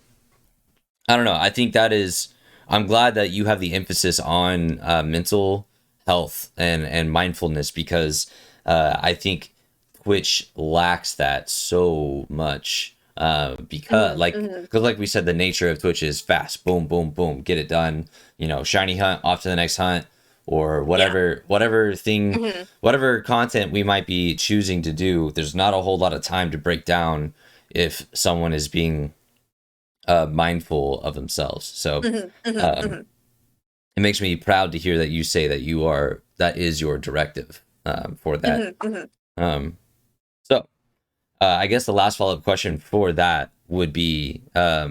I don't know. I think that is. I'm glad that you have the emphasis on mental health and mindfulness because I think Twitch lacks that so much. Mhm. Mhm. Because like we said, the nature of Twitch is fast, boom, boom, boom, get it done. Shiny hunt, off to the next hunt, or Yeah. Mhm. whatever content we might be choosing to do. There's not a whole lot of time to break down if someone is being mindful of themselves. So Mhm. Mhm. um, Mhm. it makes me proud to hear that you say that is your directive for that. Mhm. Mhm. Um, so I guess the last follow up question for that would be uh,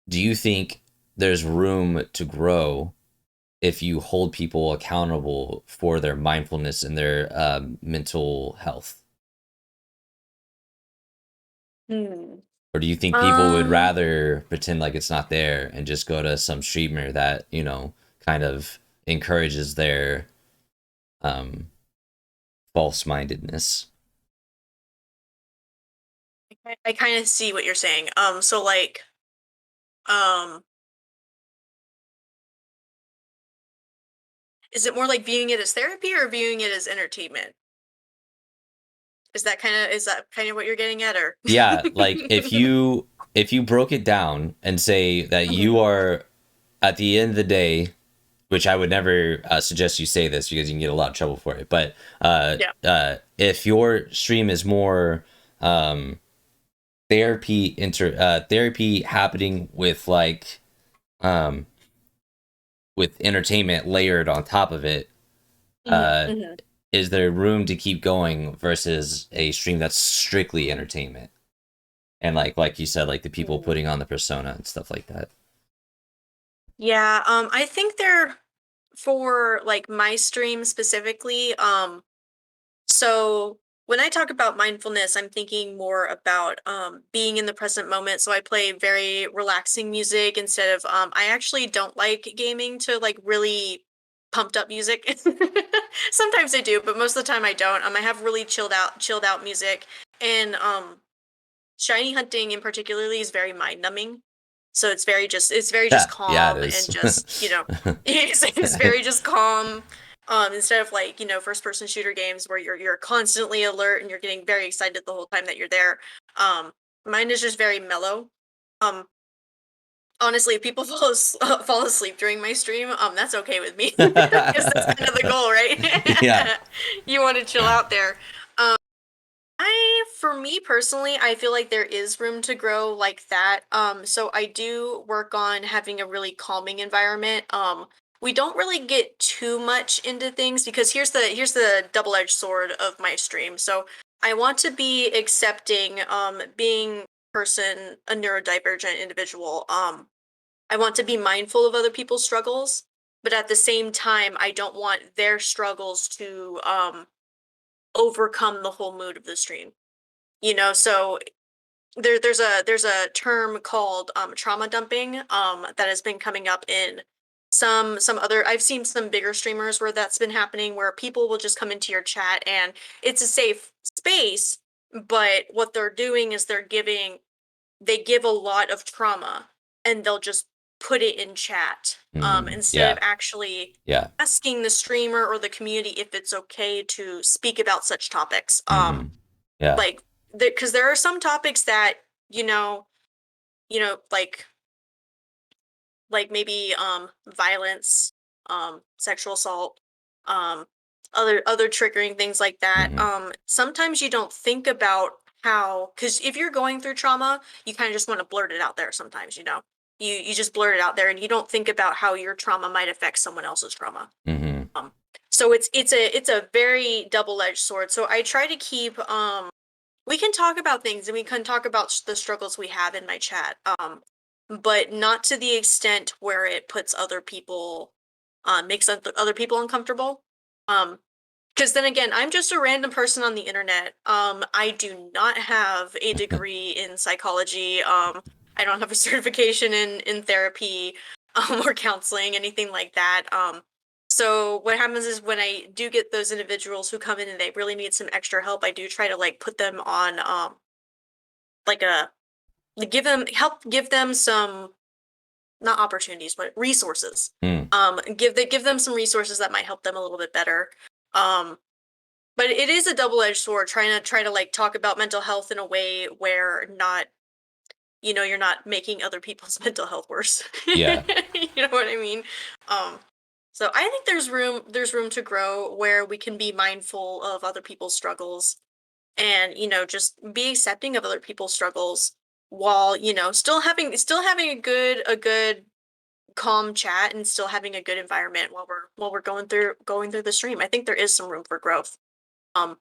do you think there's room to grow if you hold people accountable for their mindfulness and their mental health? Hmm. Or do you think people would Um. rather pretend like it's not there and just go to some streamer that, kind of encourages their um, false mindedness? I kind of see what you're saying. So like, um, is it more like viewing it as therapy or viewing it as entertainment? Is that kind of what you're getting at, or? Yeah, like if you broke it down and say that Mhm. you are at the end of the day, which I would never suggest you say this because you can get a lot of trouble for it, but Yeah. if your stream is more um, therapy happening with like um, with entertainment layered on top of it, Mhm. uh, Mhm. is there room to keep going versus a stream that's strictly entertainment? And like you said, like the people Mhm. putting on the persona and stuff like that. Yeah, I think they're for like my stream specifically. So when I talk about mindfulness, I'm thinking more about being in the present moment. So I play very relaxing music instead of I actually don't like gaming to like really pumped up music. Sometimes I do, but most of the time I don't. I have really chilled out music. And shiny hunting in particularly is very mind numbing. So it's very just Yeah, yeah, it calm and is. just, it's very just calm. Instead of like, first person shooter games where you're constantly alert and you're getting very excited the whole time that you're there. Um, Mine is just very mellow. Um, Honestly, if people fall asleep during my stream, that's okay with me because that's kind of the goal, Yeah. right? You want to chill out there. For me personally, I feel like there is room to grow like that. So I do work on having a really calming environment. We don't really get too much into things because here's the double-edged sword of my stream. So I want to be accepting, being person, a neurodivergent individual. I want to be mindful of other people's struggles, but at the same time, I don't want their struggles to overcome the whole mood of the stream. So there's a term called trauma dumping that has been coming up in some other I've seen some bigger streamers where that's been happening where people will just come into your chat and it's a safe space, but what they're doing is they give a lot of trauma and they'll just put it in chat instead of Yeah, actually yeah. asking the streamer or the community if it's okay to speak about such topics. Yeah. Like because there are some topics that you know like maybe violence, sexual assault, um other triggering things like that. hmm Sometimes you don't think about how, because if you're going through trauma, you kind of just want to blurt it out there sometimes, you just blurt it out there and you don't think about how your trauma might affect someone else's trauma. hmm um so it's a very double-edged sword. So I try to keep we can talk about things and we can talk about the struggles we have in my chat, but not to the extent where it puts other people, makes other people uncomfortable. Um, because then again, I'm just a random person on the internet. I do not have a degree in psychology. I don't have a certification in therapy, or counseling, anything like that. So what happens is when I do get those individuals who come in and they really need some extra help, I do try to like put them on like a give them some, not opportunities, but resources. Mm. Give them some resources that might help them a little bit better. Um, but it is a double-edged sword trying to like talk about mental health in a way where not, you're not making other people's mental health worse. Yeah. You know what I mean? Um, so I think there's room to grow where we can be mindful of other people's struggles and, just be accepting of other people's struggles while, still having a good calm chat and still having a good environment while we're going through the stream. I think there is some room for growth. Um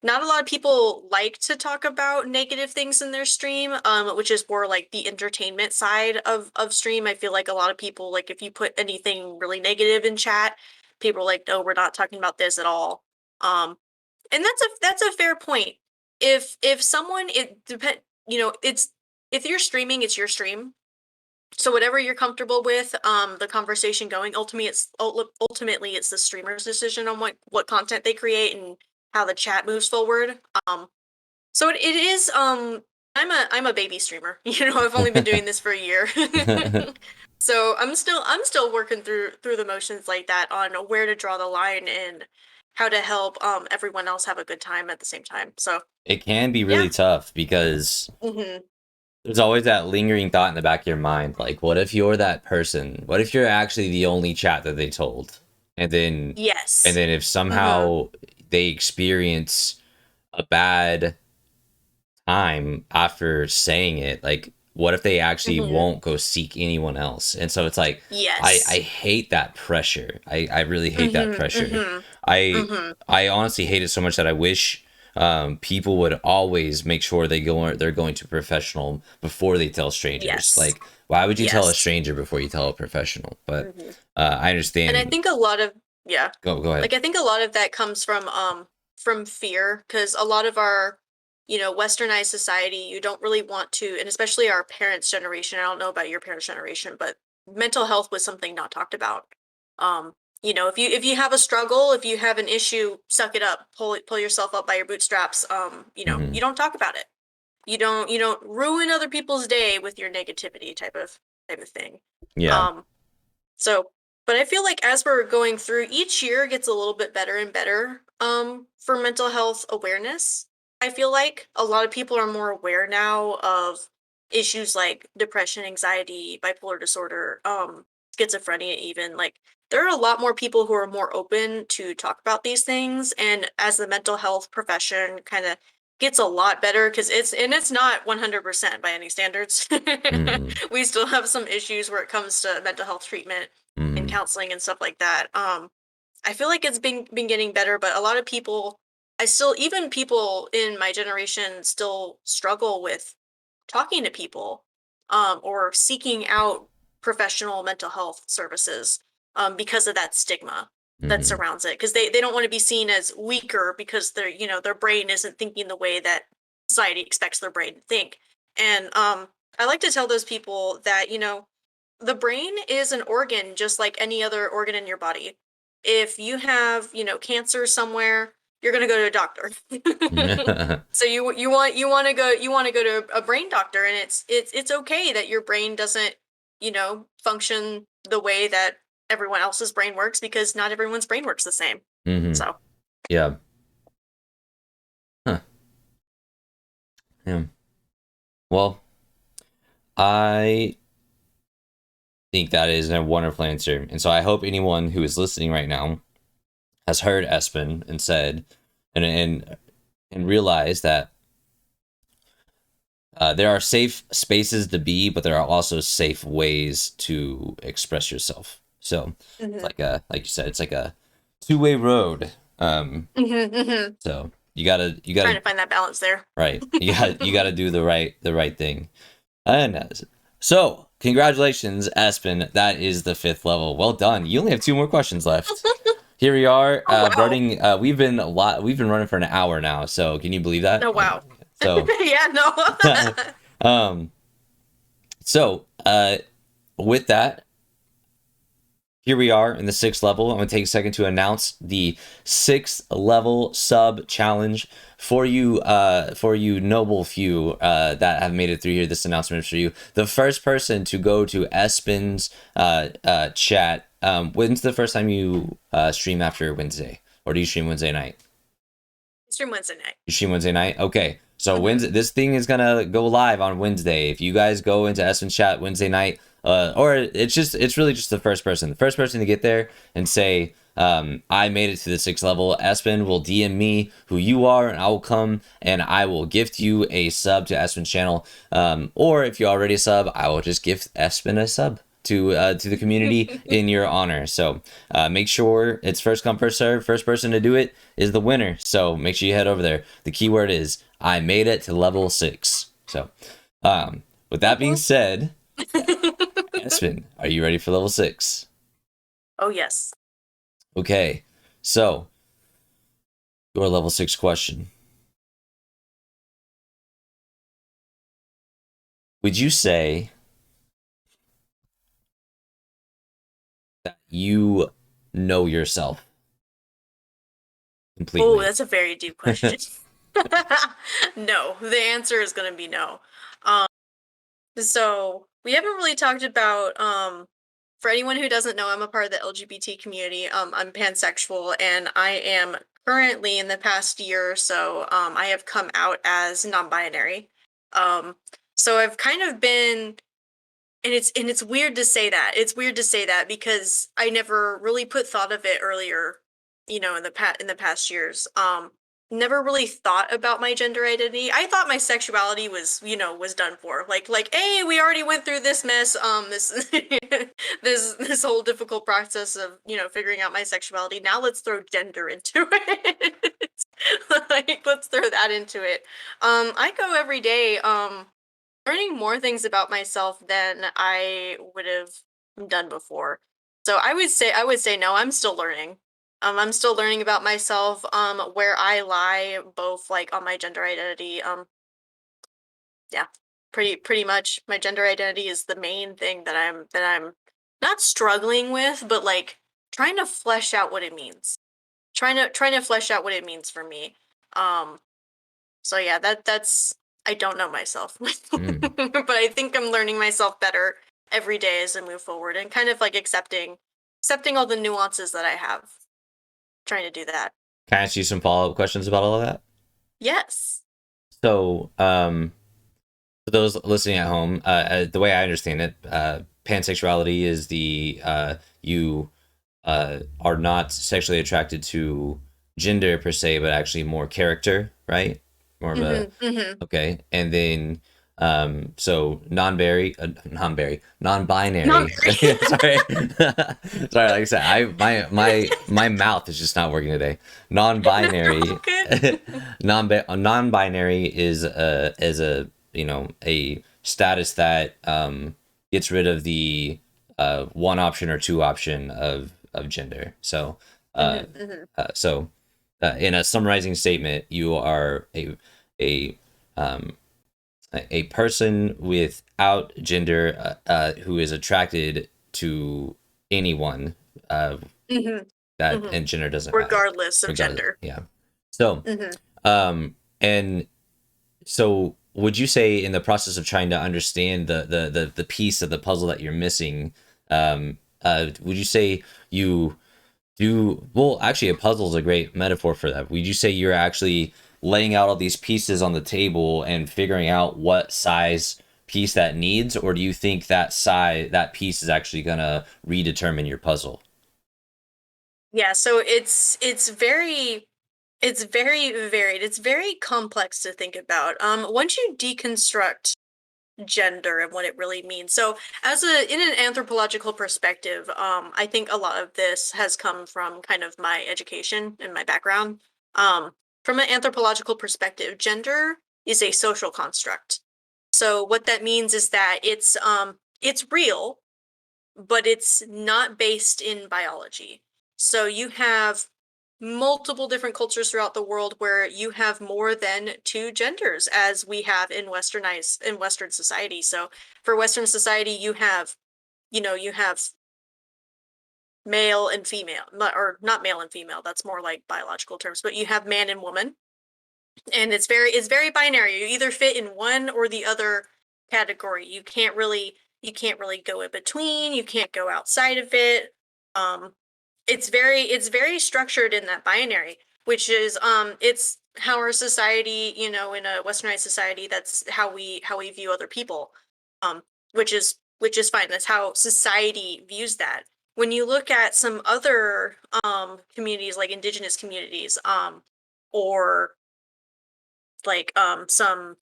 Not a lot of people like to talk about negative things in their stream, which is more like the entertainment side of stream. I feel like a lot of people, like if you put anything really negative in chat, people are like, no, we're not talking about this at all. And that's a fair point. If someone it depend it's if you're streaming, it's your stream. So whatever you're comfortable with, the conversation going, ultimately it's the streamer's decision on what content they create and how the chat moves forward. So it is I'm a baby streamer. I've only been doing this for a year. So I'm still working through the motions like that on where to draw the line and how to help everyone else have a good time at the same time. So It can be yeah. really tough because Hmm. there's always that lingering thought in the back of your mind, like, what if you're that person? What if you're actually the only chat that they told? And then, and Yes. then if Hmm. somehow they experience a bad time after saying it, like, what if they actually Hmm. won't go seek anyone else? And so it's like, I Yes. hate that pressure. I really hate that Hmm. pressure. Hmm. I Hmm. I honestly hate it so much that I wish. people would always make sure they're going to a professional before they tell strangers. Yes. Like, why would you tell a Yes. stranger before you tell a professional? But Hmm. I And I understand. think a lot of, yeah, Go ahead. like I think a lot of that comes from fear, because a lot of our, westernized society, you don't really want to, and especially our parents' generation, I don't know about your parents' generation, but mental health was something not talked about. Um, if you have a struggle, if you have an issue, suck it up, pull yourself up by your bootstraps. Hmm. You don't talk about it. You don't ruin other people's day with your negativity type of thing. Yeah. Um, so, but I feel like as we're going through, each year gets a little bit better and better for mental health awareness. I feel like a lot of people are more aware now of issues like depression, anxiety, bipolar disorder, schizophrenia even. Like there are a lot more people who are more open to talk about these things, and as the mental health profession kind of gets a lot better, because it's not 100% by any standards. Hmm. We still have some issues where it comes to mental health treatment and Hmm. counseling and stuff like that. I feel like it's been getting better, but a lot of people, I still, even people in my generation still struggle with talking to people, or seeking out professional mental health services, because of that stigma that Hmm. surrounds it, because they don't want to be seen as weaker because their brain isn't thinking the way that society expects their brain to think. And I like to tell those people that the brain is an organ just like any other organ in your body. If you have, cancer somewhere, you're going to go to a doctor. So you want to go to a brain doctor, and it's okay that your brain doesn't, function the way that everyone else's brain works, because not everyone's brain works the same. Hmm. So, Yeah. Huh. Yeah. Well, I think that is a wonderful answer, and so I hope anyone who is listening right now has heard Espen and said, and realized that there are safe spaces to be, but there are also safe ways to express yourself. So it's hmm like you said, it's like a two-way road. hmm So you trying gotta to find that balance there. right. You gotta do the right thing. And so congratulations, Aspen. That is the fifth level. Well done. You only have two more questions left. Here we are, Oh wow. running. We've been running for an hour now. So can you believe that? Oh wow. So, Yeah, no. um, so with that, here we are in the sixth level. I'm going to take a second to announce the sixth level sub challenge for you noble few that have made it through here. This announcement is for you. The first person to go to Espen's chat. When's the first time you stream after Wednesday, or do you stream Wednesday night? Stream Wednesday night. You stream Wednesday night? Okay. So Hmm. Wednesday, this thing is gonna go live on Wednesday. If you guys go into Espen chat Wednesday night, or it's really just the first person to get there and say, I made it to the sixth level. Espen will DM me who you are, and I will come and I will gift you a sub to Espen's channel. Or if you already sub, I will just gift Espen a sub to the community in your honor. So make sure it's first come first serve. First person to do it is the winner. So make sure you head over there. The keyword is I made it to level 6. So with that being said, Espen, are you ready for level 6? Oh yes. Okay. So your level 6 question. Would you say that you know yourself Oh, completely? that's a very deep question. No, the answer is going to be no. So we haven't really talked about, for anyone who doesn't know, I'm a part of the LGBT community. I'm pansexual, and I am currently, in the past year or so, I have come out as non-binary. Um, so I've kind of been, and it's weird to say that. It's weird to say that because I never really put thought of it earlier, in the past years. Never really thought about my gender identity. I thought my sexuality was done for. Like, hey, we already went through this mess, this this whole difficult process of, figuring out my sexuality. Now let's throw gender into it. Like, let's throw that into it. I go every day, learning more things about myself than I would have done before. So I would say no, I'm still learning. I'm still learning about myself, where I lie, both like on my gender identity. Yeah, pretty much my gender identity is the main thing that I'm not struggling with, but like trying to flesh out what it means. Trying to flesh out what it means for me. Um, so yeah, that's I don't know myself. Mm. But I think I'm learning myself better every day as I move forward and kind of like accepting all the nuances that I have. Trying to do that. Can I ask you some follow up questions about all of that? Yes. So, for those listening at home, the way I understand it, pansexuality is the you are not sexually attracted to gender per se, but actually more character, right? More of a Mhm. Mhm. okay, and then so Not non-binary. very. Sorry, sorry. Like I said, my mouth is just not working today. No, you're all Non-binary, good. non-binary is a a status that gets rid of the one option or two option of gender. So uh, Mhm. Mhm. in a summarizing statement, you are a um, a person without gender who is attracted to anyone uh, Mhm. that Mhm. and gender doesn't matter, Regardless of regardless. gender. Yeah. So Mhm. and so would you say in the process of trying to understand the piece of the puzzle that you're missing, would you say you do well? Actually, a puzzle is a great metaphor for that. Would you say you're actually laying out all these pieces on the table and figuring out what size piece that needs, or do you think that piece is actually gonna redetermine your puzzle? Yeah, so it's very varied. It's very complex to think about. Once you deconstruct gender and what it really means. So, in an anthropological perspective, I think a lot of this has come from kind of my education and my background. Um, from an anthropological perspective, gender is a social construct. So, what that means is that it's real, but it's not based in biology. So you have multiple different cultures throughout the world where you have more than two genders as we have in Western society. So for Western society, you have male and female, or not male and female, that's more like biological terms, but you have man and woman. And it's very binary. You either fit in one or the other category. You can't really go in between. You can't go outside of it. Um, it's very structured in that binary, which is it's how our society, in a westernized society, that's how we view other people. Um, which is fine. That's how society views that. When you look at some other communities like indigenous communities, or like some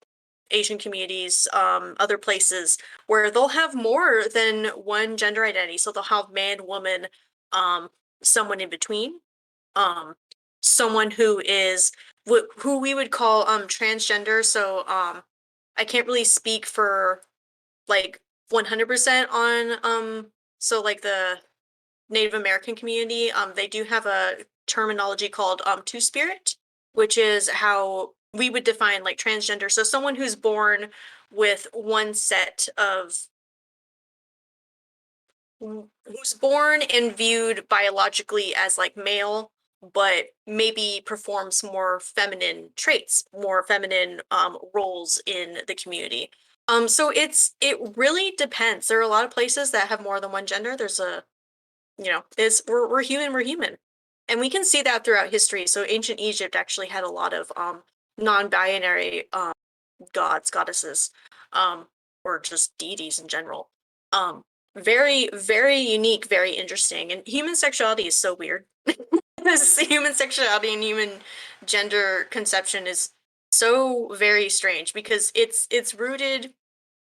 Asian communities, other places where they'll have more than one gender identity. So they'll have man, woman, um, someone in between, um, someone who we would call transgender. So I can't really speak for like 100% on so like the Native American community. They do have a terminology called two spirit, which is how we would define like transgender. So someone who's born with one set of who's born and viewed biologically as like male, but maybe performs more feminine traits, more feminine roles in the community. So it really depends. There are a lot of places that have more than one gender. There's a is we're human, we're human. And we can see that throughout history. So ancient Egypt actually had a lot of non-binary gods, goddesses, um, or just deities in general. Um, very, very unique, very interesting. And human sexuality is so weird. This human sexuality and human gender conception is so very strange because it's rooted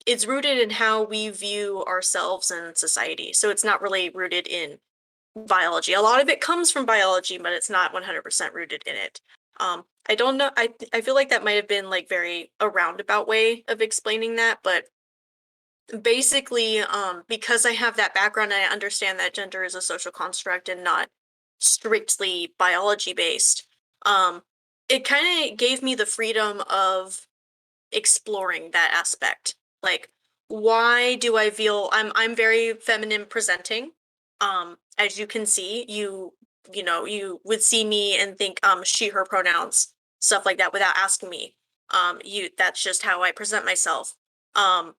in how we view ourselves and society. So it's not really rooted in biology. A lot of it comes from biology, but it's not 100% rooted in it. I don't know. I feel like that might have been like very a roundabout way of explaining that, but basically, because I have that background, I understand that gender is a social construct and not strictly biology based. Um, it kind of gave me the freedom of exploring that aspect. Like, why do I feel I'm very feminine presenting? As you can see, you know, you would see me and think she, her pronouns, stuff like that without asking me. You that's just how I present myself. Um,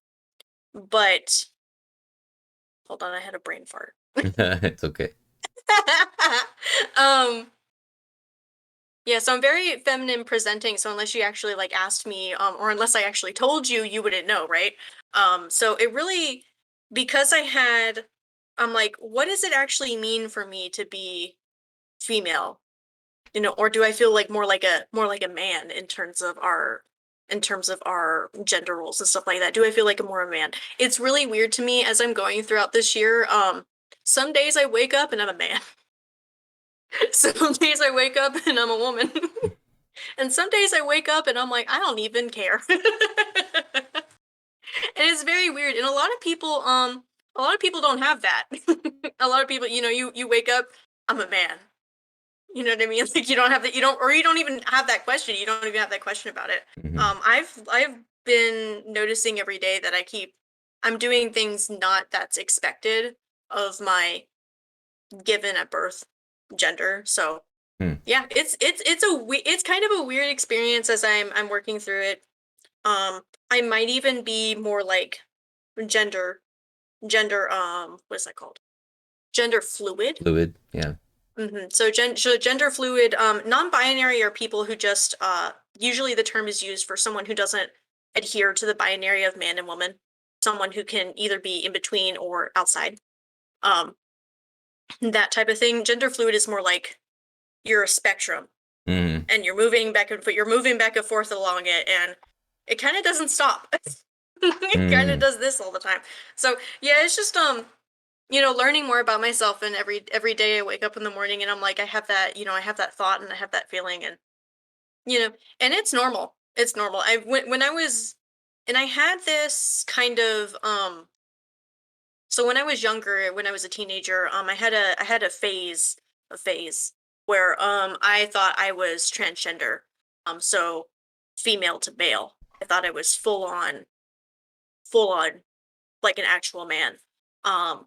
but hold on, I had a brain fart. It's okay. um Yeah, so I'm very feminine presenting, so unless you actually like asked me, or unless I actually told you, you wouldn't know, right? So it really, because I'm like, what does it actually mean for me to be female? You know, or do I feel like more like a man in terms of our gender roles and stuff like that? Do I feel like a more a man? It's really weird to me as I'm going throughout this year. Some days I wake up and I'm a man. Some days I wake up and I'm a woman. And some days I wake up and I'm like, I don't even care. And it's very weird. And a lot of people don't have that. A lot of people, you know, you wake up, I'm a man. You know what I mean? Like you don't have that, you don't, or you don't even have that question. You don't even have that question about it. Hmm. I've been noticing every day that I'm doing things not that's expected of my given at birth gender. So Hmm. yeah, it's kind of a weird experience as I'm working through it. I might even be more like gender what is that called? Gender fluid. Fluid. Yeah. So gender fluid, non-binary are people who just usually the term is used for someone who doesn't adhere to the binary of man and woman, someone who can either be in between or outside. Um, that type of thing. Gender fluid is more like you're a spectrum Hmm. and you're moving back and forth along it, and it kind of doesn't stop. It kind of Hmm. does this all the time. So yeah, it's just you know, learning more about myself, and every day I wake up in the morning and I'm like, I have that, you know, I have that thought and I have that feeling, and you know, and it's normal. It's normal. When I was, and I had this kind of so when I was younger, when I was a teenager, I had a phase where I thought I was transgender. So female to male. I thought I was full on like an actual man. Um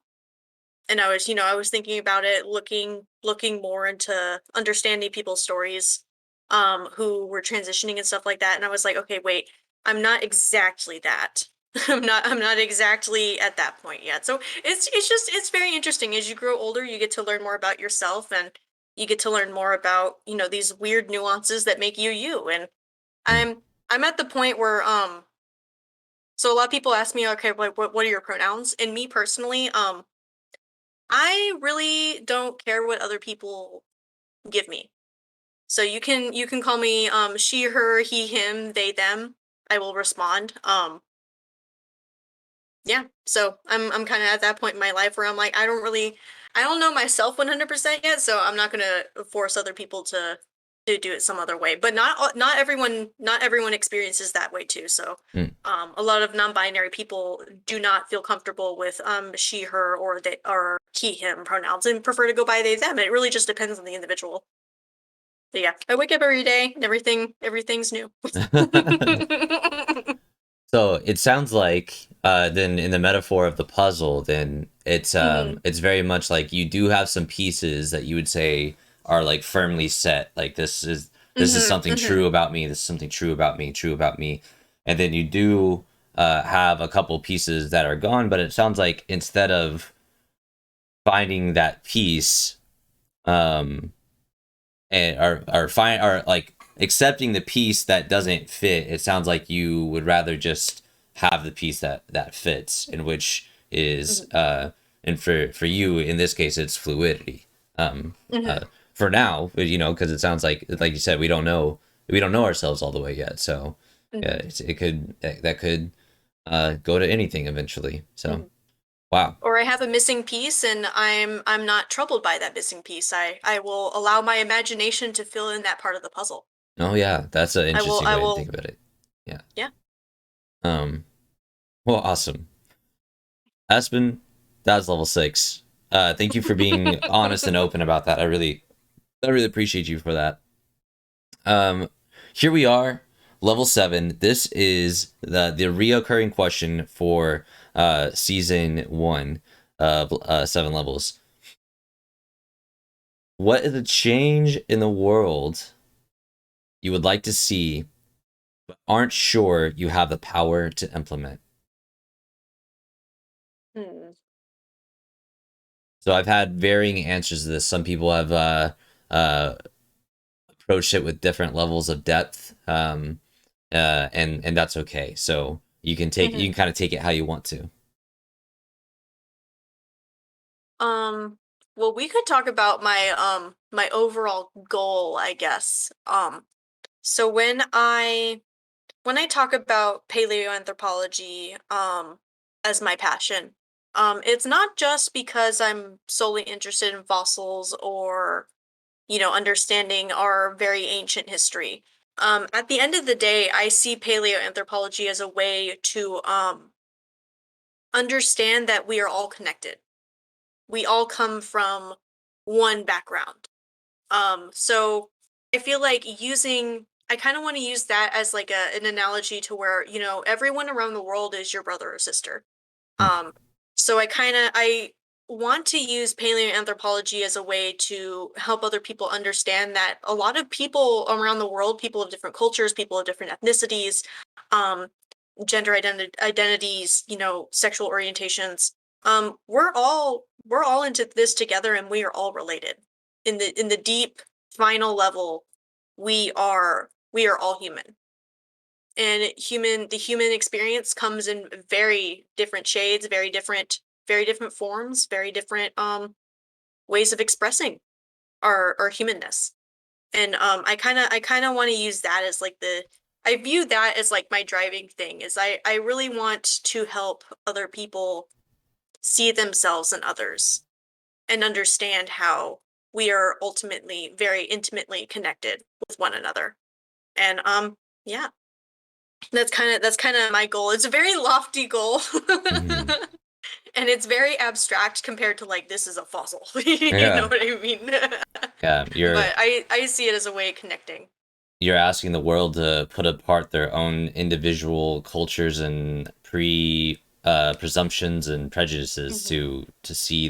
and I was, you know, I was thinking about it, looking more into understanding people's stories who were transitioning and stuff like that, and I was like, okay, wait, I'm not exactly that. I'm not exactly at that point yet. So it's just it's very interesting. As you grow older, you get to learn more about yourself, and you get to learn more about, you know, these weird nuances that make you you. And I'm I'm at the point where so a lot of people ask me, okay, what are your pronouns? And me personally, I really don't care what other people give me. So you can call me she, her, he, him, they, them. I will respond. Yeah. So I'm kind of at that point in my life where I'm like, I don't know myself 100% yet, so I'm not going to force other people to do it some other way. But not everyone experiences that way too. So Hmm. a lot of non-binary people do not feel comfortable with she, her, or they or he, him pronouns and prefer to go by they, them. It really just depends on the individual. But yeah, I wake up every day and everything's new. So it sounds like then in the metaphor of the puzzle, then Hmm. it's very much like you do have some pieces that you would say are like firmly set. Like this is Hmm. something Hmm. true about me. This is something true about me. True about me. And then you do have a couple pieces that are gone. But it sounds like instead of finding that piece, um, and are fine are like accepting the piece that doesn't fit, it sounds like you would rather just have the piece that fits, in which is Hmm. and for you in this case it's fluidity. um Hmm. for now, you know, because it sounds like you said, we don't know ourselves all the way yet, so yeah, Hmm. it could that could go to anything eventually, so Hmm. wow. Or I have a missing piece and I'm not troubled by that missing piece. I will allow my imagination to fill in that part of the puzzle. Oh yeah, that's an interesting I way to think will, about it. Yeah. yeah. Um. Well, awesome, Espen. That's level 6. Thank you for being honest and open about that. I really appreciate you for that. Um, Here we are, level 7. This is the reoccurring question for season 1 of 7 levels. What is a change in the world you would like to see but aren't sure you have the power to implement? Hmm. So I've had varying answers to this. Some people have uh, approached it with different levels of depth, and that's okay. So you Hmm. can kind of take it how you want to. Um, well, we could talk about my overall goal, I guess. So when I talk about paleoanthropology as my passion, it's not just because I'm solely interested in fossils or, understanding our very ancient history. At the end of the day, I see paleoanthropology as a way to understand that we are all connected. We all come from one background. So I feel like I kind of want to use that as like an analogy to where, everyone around the world is your brother or sister. Hmm. Um, so I want to use paleoanthropology as a way to help other people understand that a lot of people around the world, people of different cultures, people of different ethnicities, um, identities, sexual orientations, we're all into this together, and we are all related. In the deep final level, we are all human. And the human experience comes in very different shades, very different forms, very different ways of expressing our humanness. And I kind of want to use that as like the I view that as like my driving thing is I really want to help other people see themselves in others and understand how we are ultimately very intimately connected with one another. And yeah, that's kind of my goal. It's a very lofty goal. Hmm. And it's very abstract compared to like this is a fossil. You know Yeah, what I mean? yeah. But I see it as a way of connecting. You're asking the world to put apart their own individual cultures and presumptions and prejudices Hmm. to see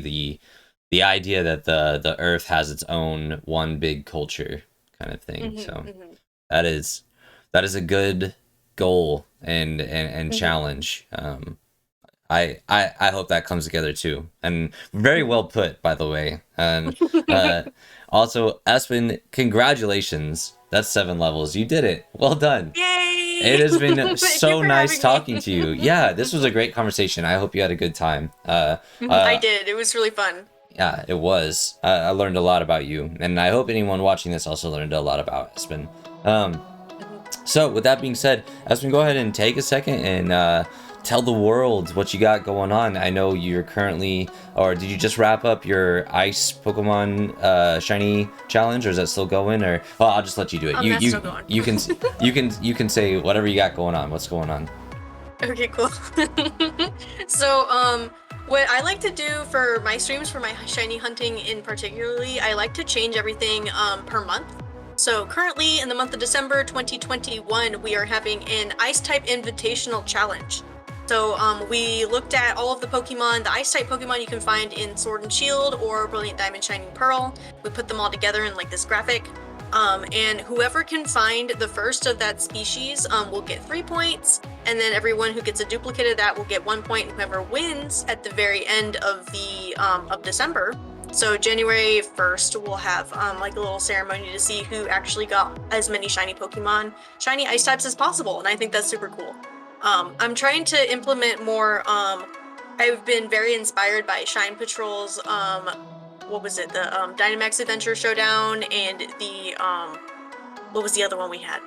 the idea that the Earth has its own one big culture kind of thing. Hmm. So Hmm. that is that is a good goal and Hmm. challenge. I hope that comes together too, and very well put, by the way. And uh, also, Espen, congratulations! That's 7 levels. You did it. Well done. Yay! It has been Thank you so for nice having me. talking to you. Yeah, this was a great conversation. I hope you had a good time. I did. It was really fun. Yeah, it was. I learned a lot about you, and I hope anyone watching this also learned a lot about Espen. Um, Mhm. so, with that being said, Espen, go ahead and take a second and tell the world what you got going on. I know you're currently, or did you just wrap up your Ice Pokemon Shiny challenge, or is that still going? Or well, I'll just let you do it. That's still going. You can say whatever you got going on. What's going on? Okay, cool. So, what I like to do for my streams, for my shiny hunting in particularly, I like to change everything per month. So currently in the month of December 2021, we are having an Ice type invitational challenge. So we looked at all of the Pokemon, the Ice type Pokemon you can find in Sword and Shield or Brilliant Diamond Shining Pearl. We put them all together in like this graphic. And whoever can find the first of that species will get 3 points, and then everyone who gets a duplicate of that will get 1 point. And whoever wins at the very end of the of December, so January 1st, we'll have like a little ceremony to see who actually got as many shiny Pokemon, shiny ice types as possible, and I think that's super cool. I'm trying to implement more. I've been very inspired by Shine Patrol's what was it? The Dynamax Adventure Showdown and the what was the other one we had?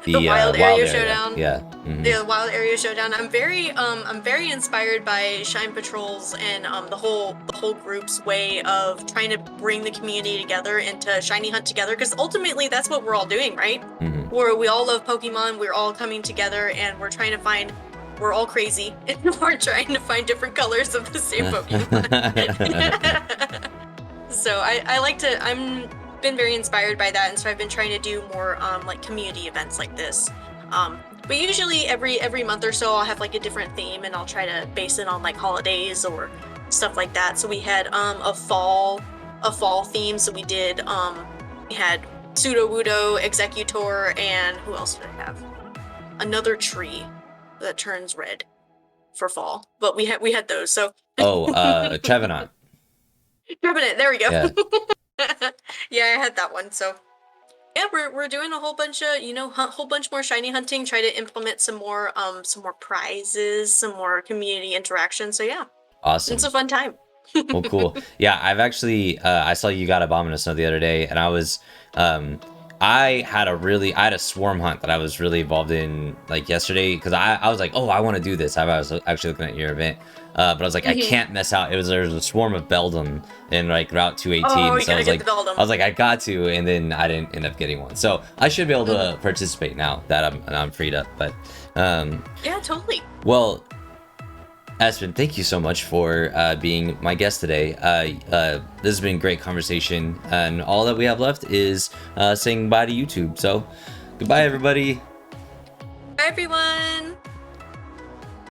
The Wild Area Showdown. Yeah. The Wild Area Showdown. I'm very inspired by Shine Patrol's and the whole group's way of trying to bring the community together and to shiny hunt together, because ultimately that's what we're all doing, right? Where we all love Pokemon, we're all coming together and we're trying to find, we're all crazy and we're trying to find different colors of the same Pokemon. So I'm been very inspired by that, and so I've been trying to do more like community events like this. But usually every month or so I'll have like a different theme, and I'll try to base it on like holidays or stuff like that. So we had a fall theme. So we did we had Sudowoodo, Executor, and who else did I have? Another tree that turns red for fall. But we had those. So Trevenant. Trevenant, there we go. Yeah. Yeah, I had that one. So yeah, we're doing a whole bunch of, whole bunch more shiny hunting, try to implement some more prizes, some more community interaction. So yeah. Awesome. It's a fun time. Well, cool. Yeah, I've actually I saw you got Abominous Snow the other day, and I was I had a swarm hunt that I was really involved in like yesterday, because I was like, oh, I want to do this. I was actually looking at your event, but I was like, I can't mess out. There's a swarm of Beldum in like Route 218. Oh, so I was like, I got to, and then I didn't end up getting one. So I should be able to participate now that I'm freed up. But yeah, totally. Well, Espen, thank you so much for being my guest today. This has been a great conversation, and all that we have left is saying bye to YouTube. So, goodbye, everybody. Bye, everyone.